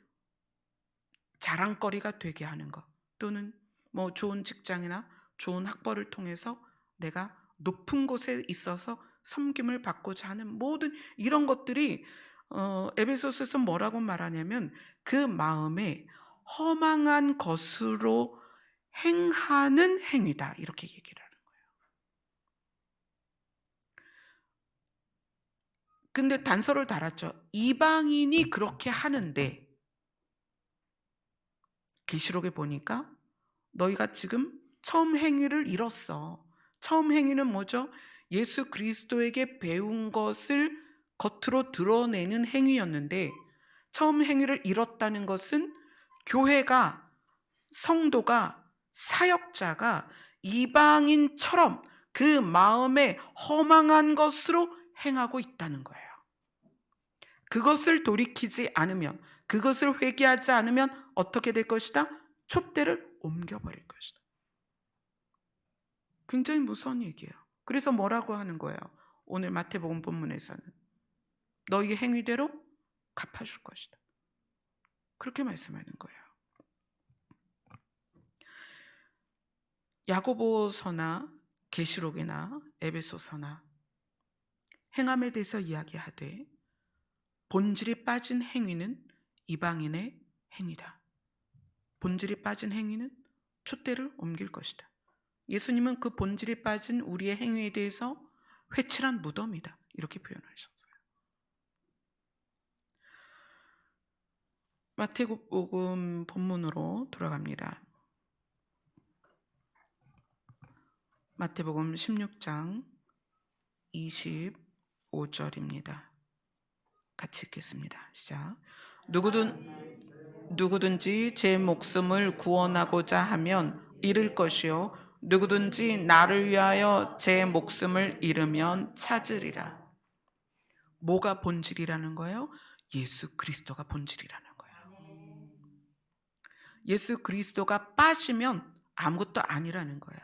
자랑거리가 되게 하는 것, 또는 뭐 좋은 직장이나 좋은 학벌을 통해서 내가 높은 곳에 있어서 섬김을 받고자 하는 모든 이런 것들이 에베소서에서 뭐라고 말하냐면 그 마음에 허망한 것으로 행하는 행위다, 이렇게 얘기를 하는 거예요. 근데 단서를 달았죠. 이방인이 그렇게 하는데 계시록에 보니까 너희가 지금 처음 행위를 잃었어. 처음 행위는 뭐죠? 예수 그리스도에게 배운 것을 겉으로 드러내는 행위였는데 처음 행위를 잃었다는 것은 교회가, 성도가, 사역자가 이방인처럼 그 마음에 허망한 것으로 행하고 있다는 거예요. 그것을 돌이키지 않으면, 그것을 회개하지 않으면 어떻게 될 것이다? 촛대를 옮겨버릴 것이다. 굉장히 무서운 얘기예요. 그래서 뭐라고 하는 거예요? 오늘 마태복음 본문에서는 너희 행위대로 갚아줄 것이다, 그렇게 말씀하는 거예요. 야고보서나 계시록이나 에베소서나 행함에 대해서 이야기하되 본질이 빠진 행위는 이방인의 행위다. 본질이 빠진 행위는 촛대를 옮길 것이다. 예수님은 그 본질이 빠진 우리의 행위에 대해서 회칠한 무덤이다, 이렇게 표현하셨어요. 마태복음 본문으로 돌아갑니다. 마태복음 16장 25절입니다. 같이 읽겠습니다. 시작. 누구든지 제 목숨을 구원하고자 하면 잃을 것이요 누구든지 나를 위하여 제 목숨을 잃으면 찾으리라. 뭐가 본질이라는 거예요? 예수 그리스도가 본질이라는 거예요. 예수 그리스도가 빠지면 아무것도 아니라는 거예요.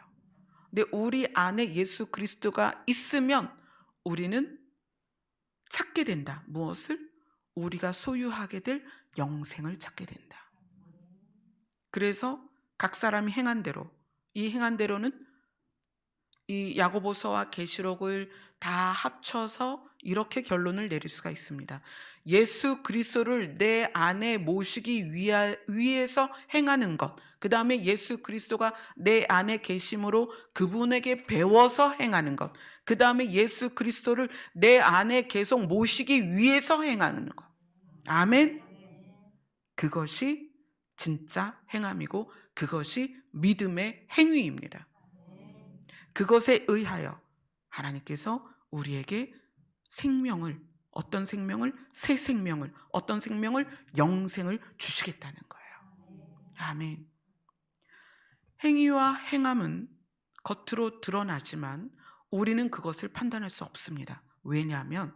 근데 우리 안에 예수 그리스도가 있으면 우리는 찾게 된다. 무엇을? 우리가 소유하게 될 영생을 찾게 된다. 그래서 각 사람이 행한 대로, 이 행한 대로는 이 야고보서와 계시록을 다 합쳐서 이렇게 결론을 내릴 수가 있습니다. 예수 그리스도를 내 안에 모시기 위해서 행하는 것, 그 다음에 예수 그리스도가 내 안에 계심으로 그분에게 배워서 행하는 것, 그 다음에 예수 그리스도를 내 안에 계속 모시기 위해서 행하는 것. 아멘. 그것이 진짜 행함이고 그것이 믿음의 행위입니다. 그것에 의하여 하나님께서 우리에게 생명을, 어떤 생명을? 새 생명을, 어떤 생명을? 영생을 주시겠다는 거예요. 아멘. 행위와 행함은 겉으로 드러나지만 우리는 그것을 판단할 수 없습니다. 왜냐하면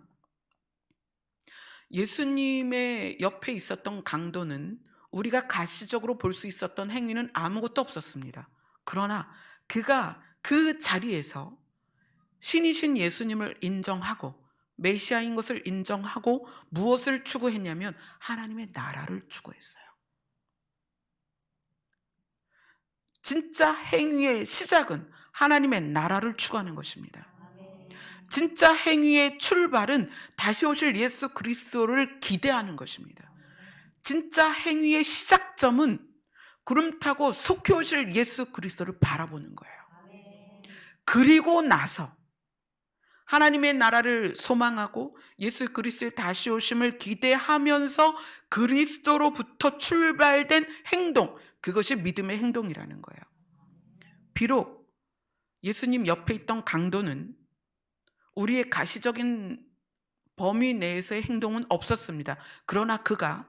예수님의 옆에 있었던 강도는 우리가 가시적으로 볼 수 있었던 행위는 아무것도 없었습니다. 그러나 그가 그 자리에서 신이신 예수님을 인정하고 메시아인 것을 인정하고 무엇을 추구했냐면 하나님의 나라를 추구했어요. 진짜 행위의 시작은 하나님의 나라를 추구하는 것입니다. 진짜 행위의 출발은 다시 오실 예수 그리스도를 기대하는 것입니다. 진짜 행위의 시작점은 구름 타고 속히 오실 예수 그리스도를 바라보는 거예요. 그리고 나서 하나님의 나라를 소망하고 예수 그리스도의 다시 오심을 기대하면서 그리스도로부터 출발된 행동, 그것이 믿음의 행동이라는 거예요. 비록 예수님 옆에 있던 강도는 우리의 가시적인 범위 내에서의 행동은 없었습니다. 그러나 그가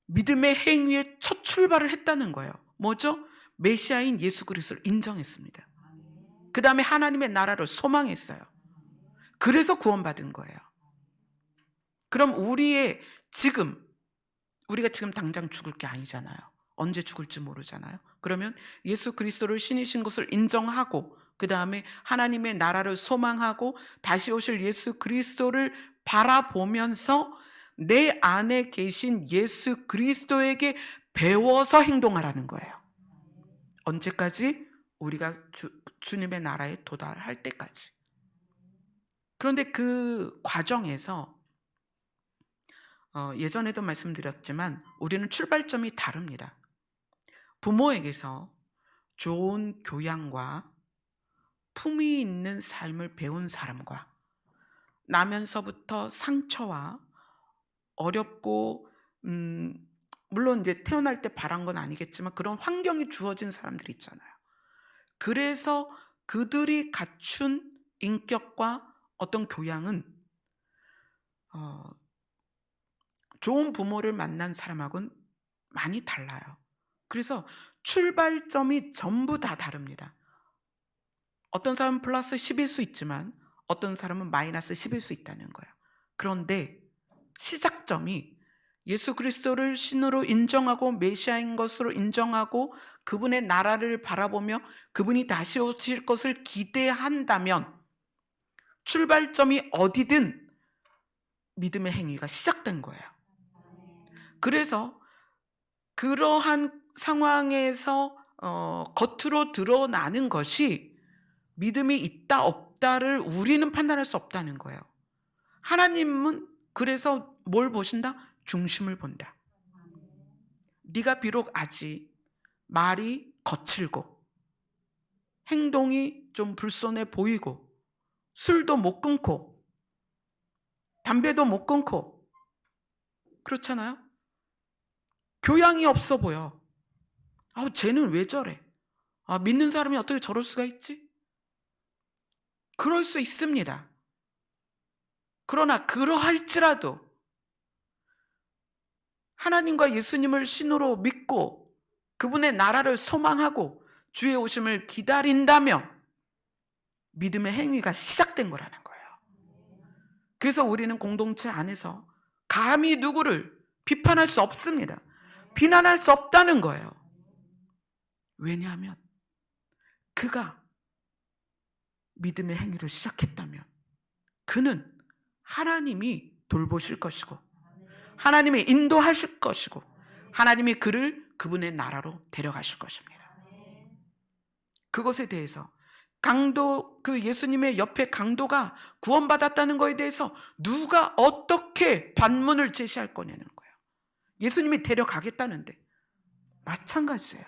믿음의 행위의 첫 출발을 했다는 거예요. 뭐죠? 메시아인 예수 그리스도를 인정했습니다. 그 다음에 하나님의 나라를 소망했어요. 그래서 구원받은 거예요. 그럼 우리가 지금 당장 죽을 게 아니잖아요. 언제 죽을지 모르잖아요. 그러면 예수 그리스도를 신이신 것을 인정하고 그 다음에 하나님의 나라를 소망하고 다시 오실 예수 그리스도를 바라보면서 내 안에 계신 예수 그리스도에게 배워서 행동하라는 거예요. 언제까지? 우리가 주님의 나라에 도달할 때까지. 그런데 그 과정에서 예전에도 말씀드렸지만 우리는 출발점이 다릅니다. 부모에게서 좋은 교양과 품위 있는 삶을 배운 사람과 나면서부터 상처와 어렵고 물론 이제 태어날 때 바란 건 아니겠지만 그런 환경이 주어진 사람들이 있잖아요. 그래서 그들이 갖춘 인격과 어떤 교양은 좋은 부모를 만난 사람하고는 많이 달라요. 그래서 출발점이 전부 다 다릅니다. 어떤 사람은 플러스 10일 수 있지만 어떤 사람은 마이너스 10일 수 있다는 거예요. 그런데 시작점이 예수 그리스도를 신으로 인정하고 메시아인 것으로 인정하고 그분의 나라를 바라보며 그분이 다시 오실 것을 기대한다면 출발점이 어디든 믿음의 행위가 시작된 거예요. 그래서 그러한 상황에서 겉으로 드러나는 것이 믿음이 있다 없다를 우리는 판단할 수 없다는 거예요. 하나님은 그래서 뭘 보신다? 중심을 본다. 네가 비록 아직 말이 거칠고 행동이 좀 불손해 보이고 술도 못 끊고 담배도 못 끊고 그렇잖아요. 교양이 없어 보여. 쟤는 왜 저래? 믿는 사람이 어떻게 저럴 수가 있지? 그럴 수 있습니다. 그러나 그러할지라도 하나님과 예수님을 신으로 믿고 그분의 나라를 소망하고 주의 오심을 기다린다면 믿음의 행위가 시작된 거라는 거예요. 그래서 우리는 공동체 안에서 감히 누구를 비판할 수 없습니다. 비난할 수 없다는 거예요. 왜냐하면 그가 믿음의 행위를 시작했다면 그는 하나님이 돌보실 것이고 하나님이 인도하실 것이고 하나님이 그를 그분의 나라로 데려가실 것입니다. 그것에 대해서 그 예수님의 옆에 강도가 구원받았다는 것에 대해서 누가 어떻게 반문을 제시할 거냐는 거예요. 예수님이 데려가겠다는데 마찬가지예요.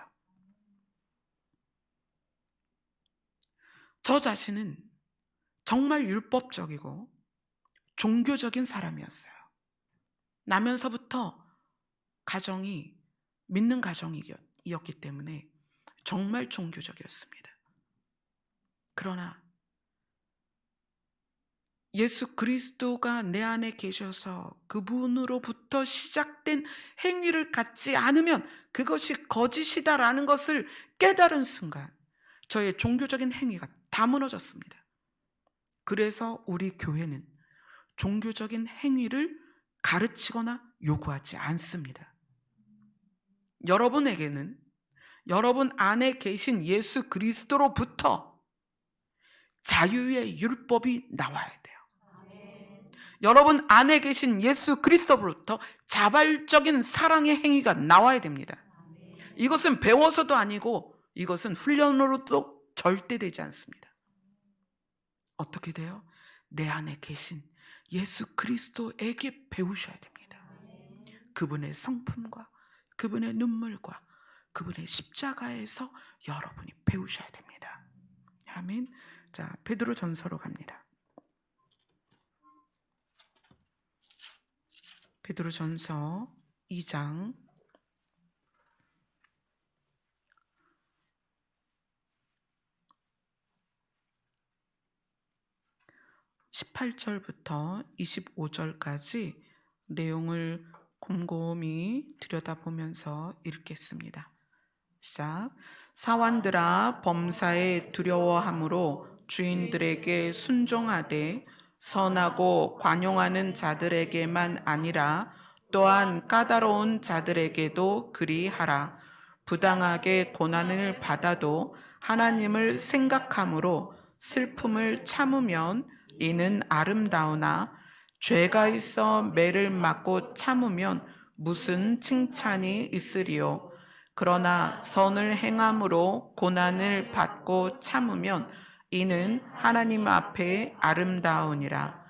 저 자신은 정말 율법적이고 종교적인 사람이었어요. 나면서부터 가정이 믿는 가정이었기 때문에 정말 종교적이었습니다. 그러나 예수 그리스도가 내 안에 계셔서 그분으로부터 시작된 행위를 갖지 않으면 그것이 거짓이다라는 것을 깨달은 순간 저의 종교적인 행위가 다 무너졌습니다. 그래서 우리 교회는 종교적인 행위를 가르치거나 요구하지 않습니다. 여러분에게는 여러분 안에 계신 예수 그리스도로부터 자유의 율법이 나와야 돼요. 여러분 안에 계신 예수 그리스도로부터 자발적인 사랑의 행위가 나와야 됩니다. 이것은 배워서도 아니고 이것은 훈련으로도 절대 되지 않습니다. 어떻게 돼요? 내 안에 계신 예수 그리스도에게 배우셔야 됩니다. 그분의 성품과 그분의 눈물과 그분의 십자가에서 여러분이 배우셔야 됩니다. 아멘. 자, 베드로 전서로 갑니다. 베드로 전서 2장 18절부터 25절까지 내용을 곰곰이 들여다보면서 읽겠습니다. 시작. 사환들아 범사에 두려워함으로 주인들에게 순종하되 선하고 관용하는 자들에게만 아니라 또한 까다로운 자들에게도 그리하라. 부당하게 고난을 받아도 하나님을 생각함으로 슬픔을 참으면 이는 아름다우나 죄가 있어 매를 맞고 참으면 무슨 칭찬이 있으리요. 그러나 선을 행함으로 고난을 받고 참으면 이는 하나님 앞에 아름다우니라.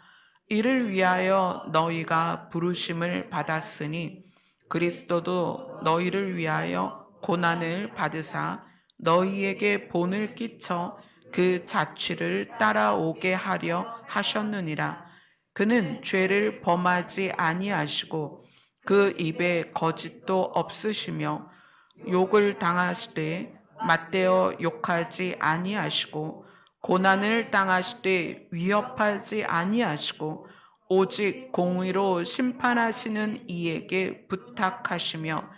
이를 위하여 너희가 부르심을 받았으니 그리스도도 너희를 위하여 고난을 받으사 너희에게 본을 끼쳐 그 자취를 따라오게 하려 하셨느니라. 그는 죄를 범하지 아니하시고 그 입에 거짓도 없으시며 욕을 당하시되 맞대어 욕하지 아니하시고 고난을 당하시되 위협하지 아니하시고 오직 공의로 심판하시는 이에게 부탁하시며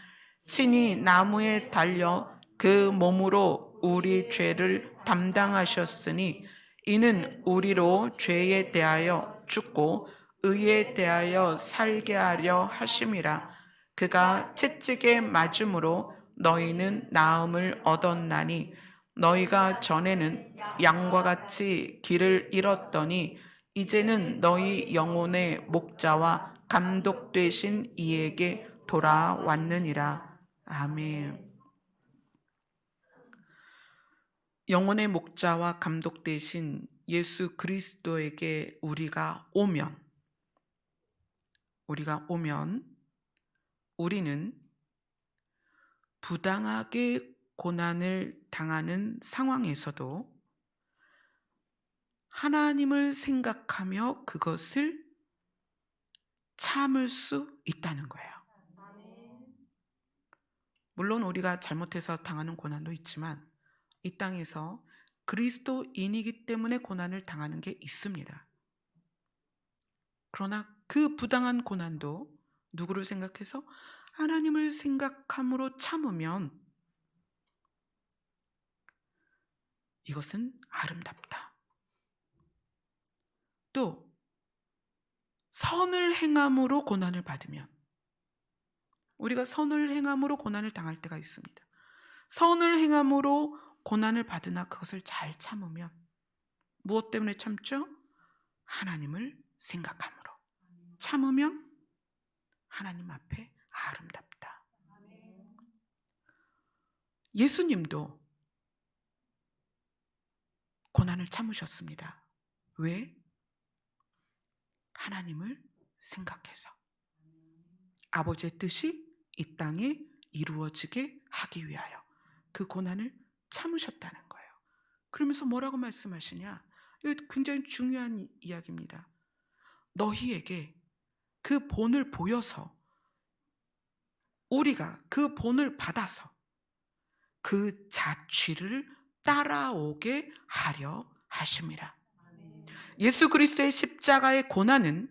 친히 나무에 달려 그 몸으로 우리 죄를 담당하셨으니 이는 우리로 죄에 대하여 죽고 의에 대하여 살게 하려 하심이라. 그가 채찍에 맞음으로 너희는 나음을 얻었나니 너희가 전에는 양과 같이 길을 잃었더니 이제는 너희 영혼의 목자와 감독 되신 이에게 돌아왔느니라. 아멘. 영혼의 목자와 감독 되신 예수 그리스도에게 우리가 오면 우리는 부당하게 고난을 당하는 상황에서도 하나님을 생각하며 그것을 참을 수 있다는 거예요. 물론 우리가 잘못해서 당하는 고난도 있지만 이 땅에서 그리스도인이기 때문에 고난을 당하는 게 있습니다. 그러나 그 부당한 고난도 누구를 생각해서? 하나님을 생각함으로 참으면 이것은 아름답다. 또 선을 행함으로 고난을 받으면, 우리가 선을 행함으로 고난을 당할 때가 있습니다. 선을 행함으로 고난을 받으나 그것을 잘 참으면 무엇 때문에 참죠? 하나님을 생각함으로 참으면 하나님 앞에 아름답다. 예수님도 고난을 참으셨습니다. 왜? 하나님을 생각해서 아버지의 뜻이 이 땅에 이루어지게 하기 위하여 그 고난을 참으셨다는 거예요. 그러면서 뭐라고 말씀하시냐? 이거 굉장히 중요한 이야기입니다. 너희에게 그 본을 보여서 우리가 그 본을 받아서 그 자취를 따라오게 하려 하심이라. 예수 그리스도의 십자가의 고난은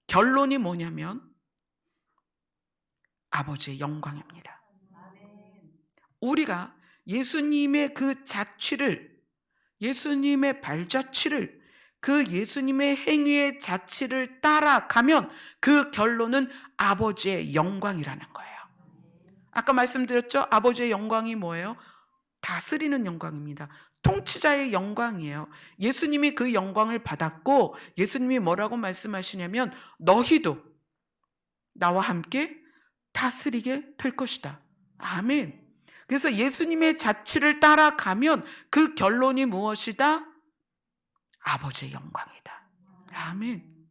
결론이 뭐냐면 아버지의 영광입니다. 우리가 예수님의 그 자취를, 예수님의 발자취를, 그 예수님의 행위의 자취를 따라가면 그 결론은 아버지의 영광이라는 거예요. 아까 말씀드렸죠? 아버지의 영광이 뭐예요? 다스리는 영광입니다. 통치자의 영광이에요. 예수님이 그 영광을 받았고 예수님이 뭐라고 말씀하시냐면 너희도 나와 함께 다스리게 될 것이다. 아멘. 그래서 예수님의 자취를 따라가면 그 결론이 무엇이다? 아버지의 영광이다. 아멘.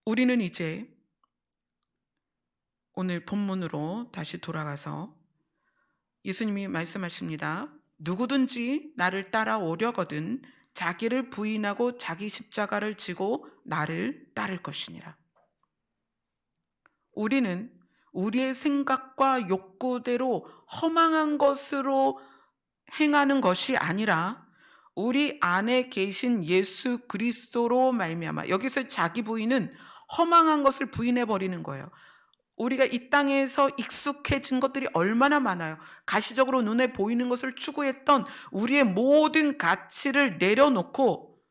우리는 이제 오늘 본문으로 다시 돌아가서 예수님이 말씀하십니다. 누구든지 나를 따라오려거든 자기를 부인하고 자기 십자가를 지고 나를 따를 것이니라. 우리는 우리의 생각과 욕구대로 허망한 것으로 행하는 것이 아니라 우리 안에 계신 예수 그리스도로 말미암아, 여기서 자기 부인은 허망한 것을 부인해 버리는 거예요. 우리가 이 땅에서 익숙해진 것들이 얼마나 많아요. 가시적으로 눈에 보이는 것을 추구했던 우리의 모든 가치를 내려놓고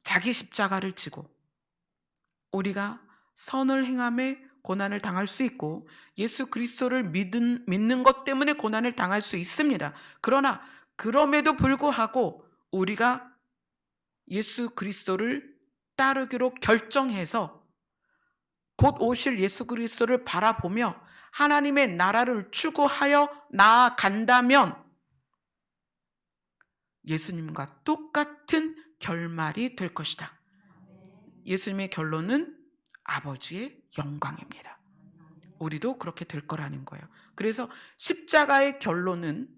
자기 십자가를 지고 우리가 선을 행함에 고난을 당할 수 있고 예수 그리스도를 믿는 것 때문에 고난을 당할 수 있습니다. 그러나 그럼에도 불구하고 우리가 예수 그리스도를 따르기로 결정해서 곧 오실 예수 그리스도를 바라보며 하나님의 나라를 추구하여 나아간다면 예수님과 똑같은 결말이 될 것이다. 예수님의 결론은 아버지의 영광입니다. 우리도 그렇게 될 거라는 거예요. 그래서 십자가의 결론은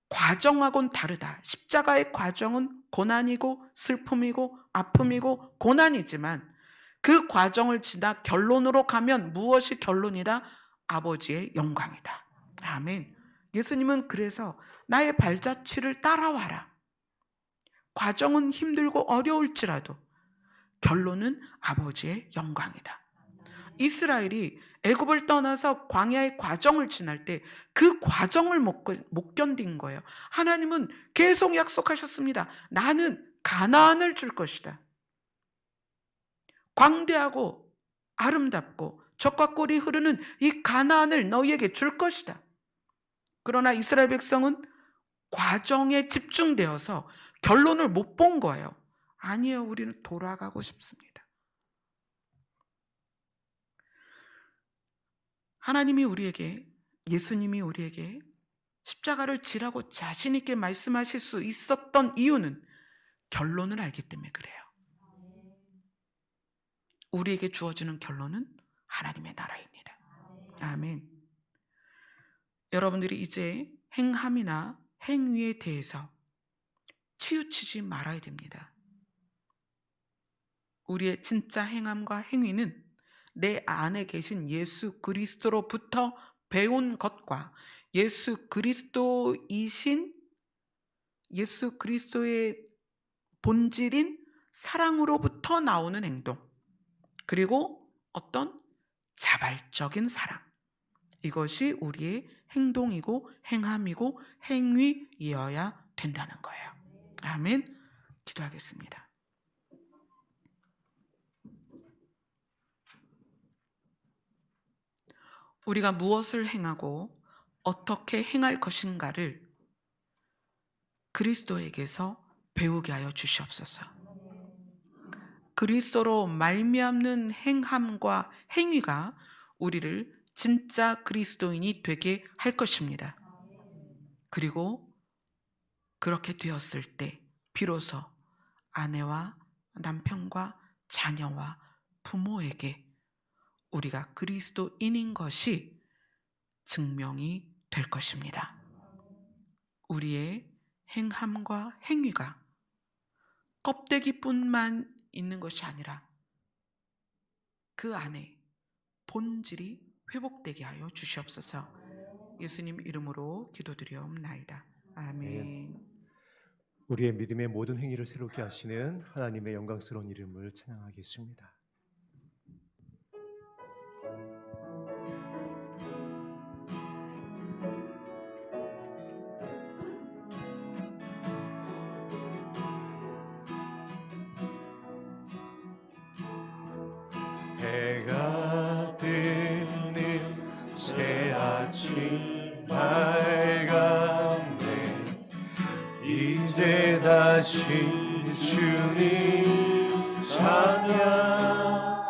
과정하고는 다르다. 십자가의 과정은 고난이고 슬픔이고 아픔이고 고난이지만 그 과정을 지나 결론으로 가면 무엇이 결론이다? 아버지의 영광이다. 아멘. 예수님은 그래서 나의 발자취를 따라와라. 과정은 힘들고 어려울지라도 결론은 아버지의 영광이다. 이스라엘이 애굽을 떠나서 광야의 과정을 지날 때 그 과정을 못 견딘 거예요. 하나님은 계속 약속하셨습니다. 나는 가나안을 줄 것이다. 광대하고 아름답고 젖과 꿀이 흐르는 이 가나안을 너희에게 줄 것이다. 그러나 이스라엘 백성은 과정에 집중되어서 결론을 못 본 거예요. 아니에요. 우리는 돌아가고 싶습니다. 하나님이 우리에게, 예수님이 우리에게 십자가를 지라고 자신 있게 말씀하실 수 있었던 이유는 결론을 알기 때문에 그래요. 우리에게 주어지는 결론은 하나님의 나라입니다. 아멘. 여러분들이 이제 행함이나 행위에 대해서 치우치지 말아야 됩니다. 우리의 진짜 행함과 행위는 내 안에 계신 예수 그리스도로부터 배운 것과 예수 그리스도의 본질인 사랑으로부터 나오는 행동, 그리고 어떤 자발적인 사랑, 이것이 우리의 행동이고 행함이고 행위이어야 된다는 거예요. 아멘. 기도하겠습니다. 우리가 무엇을 행하고 어떻게 행할 것인가를 그리스도에게서 배우게 하여 주시옵소서. 그리스도로 말미암는 행함과 행위가 우리를 진짜 그리스도인이 되게 할 것입니다. 그리고 그렇게 되었을 때 비로소 아내와 남편과 자녀와 부모에게 우리가 그리스도인인 것이 증명이 될 것입니다. 우리의 행함과 행위가 껍데기뿐만 있는 것이 아니라 그 안에 본질이 회복되게 하여 주시옵소서. 예수님 이름으로 기도드리옵나이다. 아멘. 우리의 믿음의 모든 행위를 새롭게 하시는 하나님의 영광스러운 이름을 찬양하겠습니다. 해가 뜨는 새 아침 밝았네. 이제 다시 주님 찬양.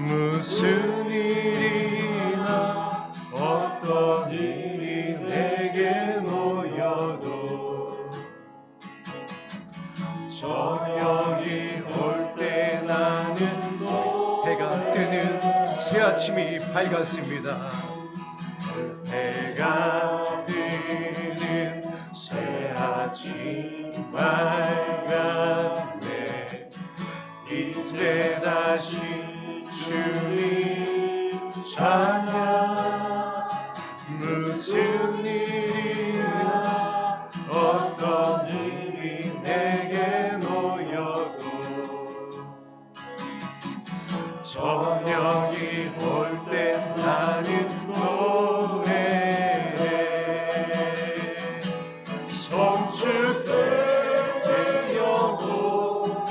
무슨 일이나 어떤 일이 내게 놓여도 저녁이 올 때 나는 해가 뜨는 새 아침이 밝았습니다. 해가 뜨는 새 아침 밝았네. 이제 다시 주님 찬양. 무슨 일이나 어떤 일이 내게 놓여도 저녁이 올 때 나는 노래해. 성축된 내 영혼,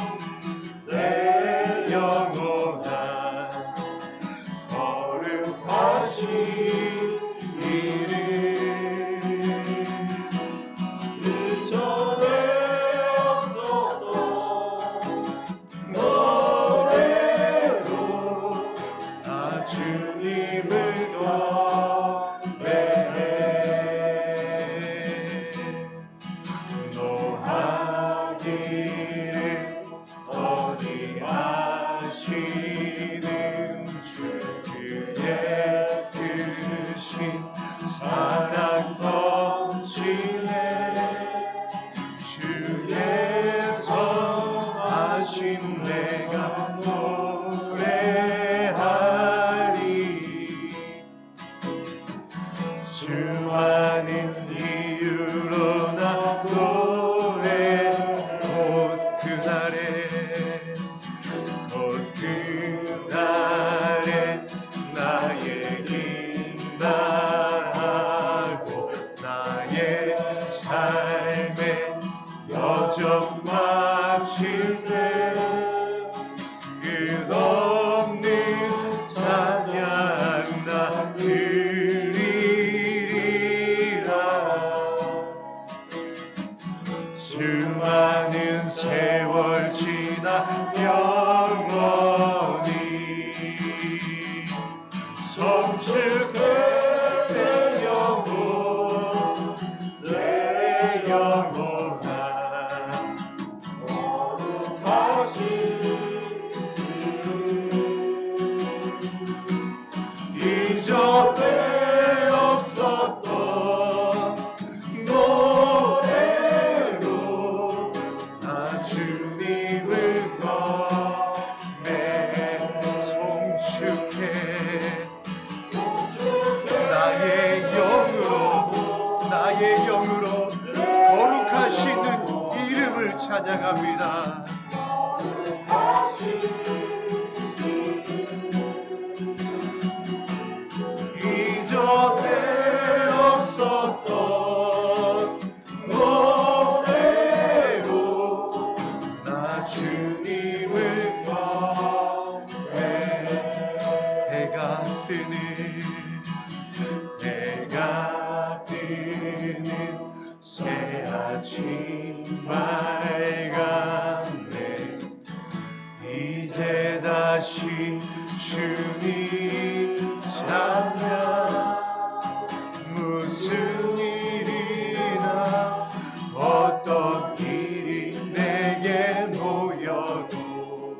내 영혼아, 거룩하신 이름. 이전에 없었던 노래로 나 주님을 경배해. 노하기를 더디하시는 주, 그의 크신 사랑 넘치네. 주의 선하심 내가 노래하리. 수많은 이유로 나 노래. 곧 그날에 나의 인나하고 나의 삶의 여정 마칠 때 끝없는 찬양 나 드리리라. 수많은 세월 지나 영원히 성축해 내 영혼, 내 영혼아, 거룩하신 이름. 찬양합니다. 이전에 없었던 노래로 나 주님을 경배해. 해가 뜨는 새 아침 밝았네. 이제 다시 주님 찬양. 무슨 일이나 어떤 일이 내게 놓여도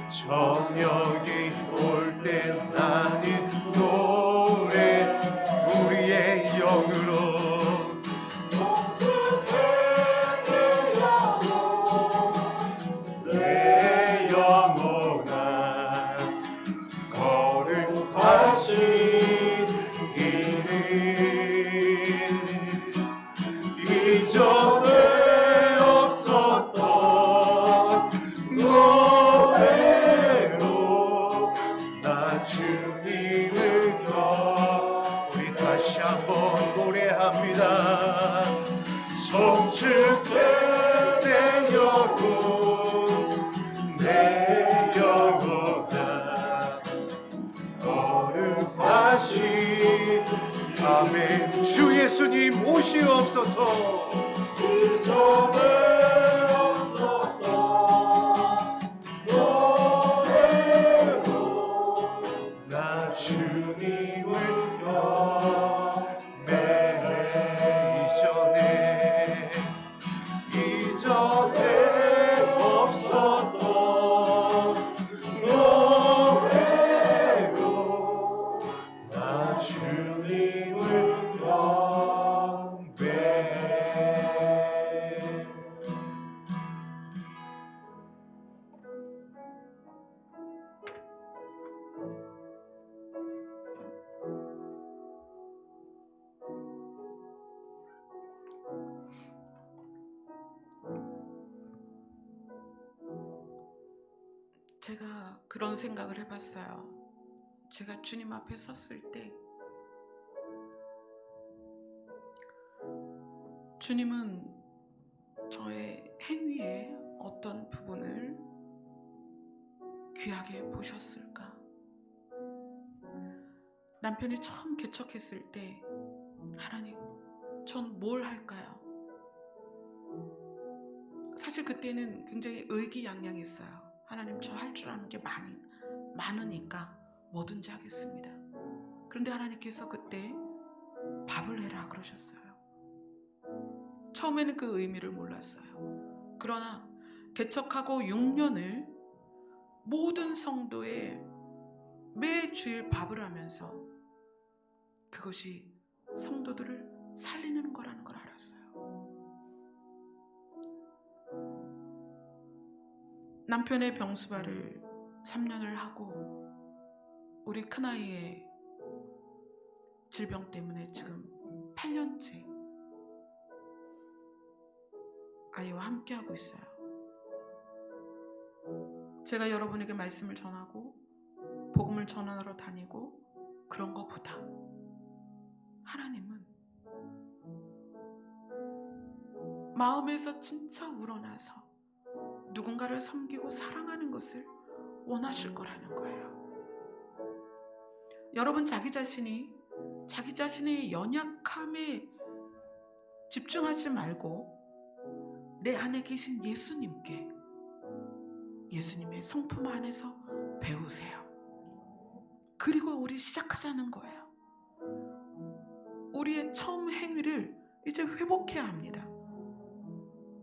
저녁이 올 때 나는 노래 우리의 영으로 내 영원한 거룩하신 이름. 이전에 없었던 노래로 나 주님을 우리 다시 한번 노래합니다. 성축된 내 영혼, 내 영혼아 거룩하신 아멘. 주 예수님 오시옵소서. 이전에 없었던 노래로 나 주님을 경배해. 이전에 없었던 노래로 나 주님을 경배해. 제가 그런 생각을 해봤어요. 제가 주님 앞에 섰을 때 주님은 저의 행위의 어떤 부분을 귀하게 보셨을까? 남편이 처음 개척했을 때 하나님, 전 뭘 할까요? 사실 그때는 굉장히 의기양양했어요. 하나님, 저 할 줄 아는 게 많으니까 뭐든지 하겠습니다. 그런데 하나님께서 그때 밥을 해라 그러셨어요. 처음에는 그 의미를 몰랐어요. 그러나 개척하고 6년을 모든 성도에 매주일 밥을 하면서 그것이 성도들을 살리는 거라는 걸 알았어요. 남편의 병수발을 3년을 하고 우리 큰아이의 질병 때문에 지금 8년째 아이와 함께하고 있어요. 제가 여러분에게 말씀을 전하고 복음을 전하러 다니고 그런 것보다 하나님은 마음에서 진짜 우러나서 누군가를 섬기고 사랑하는 것을 원하실 거라는 거예요. 여러분, 자기 자신의 연약함에 집중하지 말고 내 안에 계신 예수님께, 예수님의 성품 안에서 배우세요. 그리고 우리 시작하자는 거예요. 우리의 처음 행위를 이제 회복해야 합니다.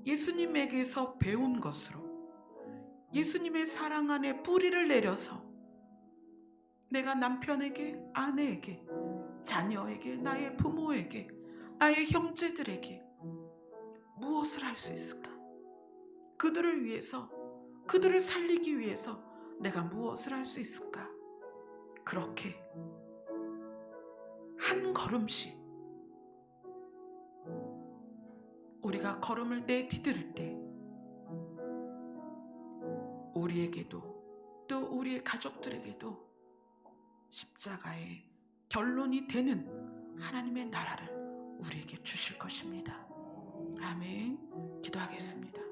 예수님에게서 배운 것으로 예수님의 사랑 안에 뿌리를 내려서 내가 남편에게, 아내에게, 자녀에게, 나의 부모에게, 나의 형제들에게 무엇을 할 수 있을까? 그들을 위해서, 그들을 살리기 위해서 내가 무엇을 할 수 있을까? 그렇게 한 걸음씩 우리가 걸음을 내디딜 때 우리에게도 또 우리의 가족들에게도 십자가의 결론이 되는 하나님의 나라를 우리에게 주실 것입니다. 아멘. 기도하겠습니다.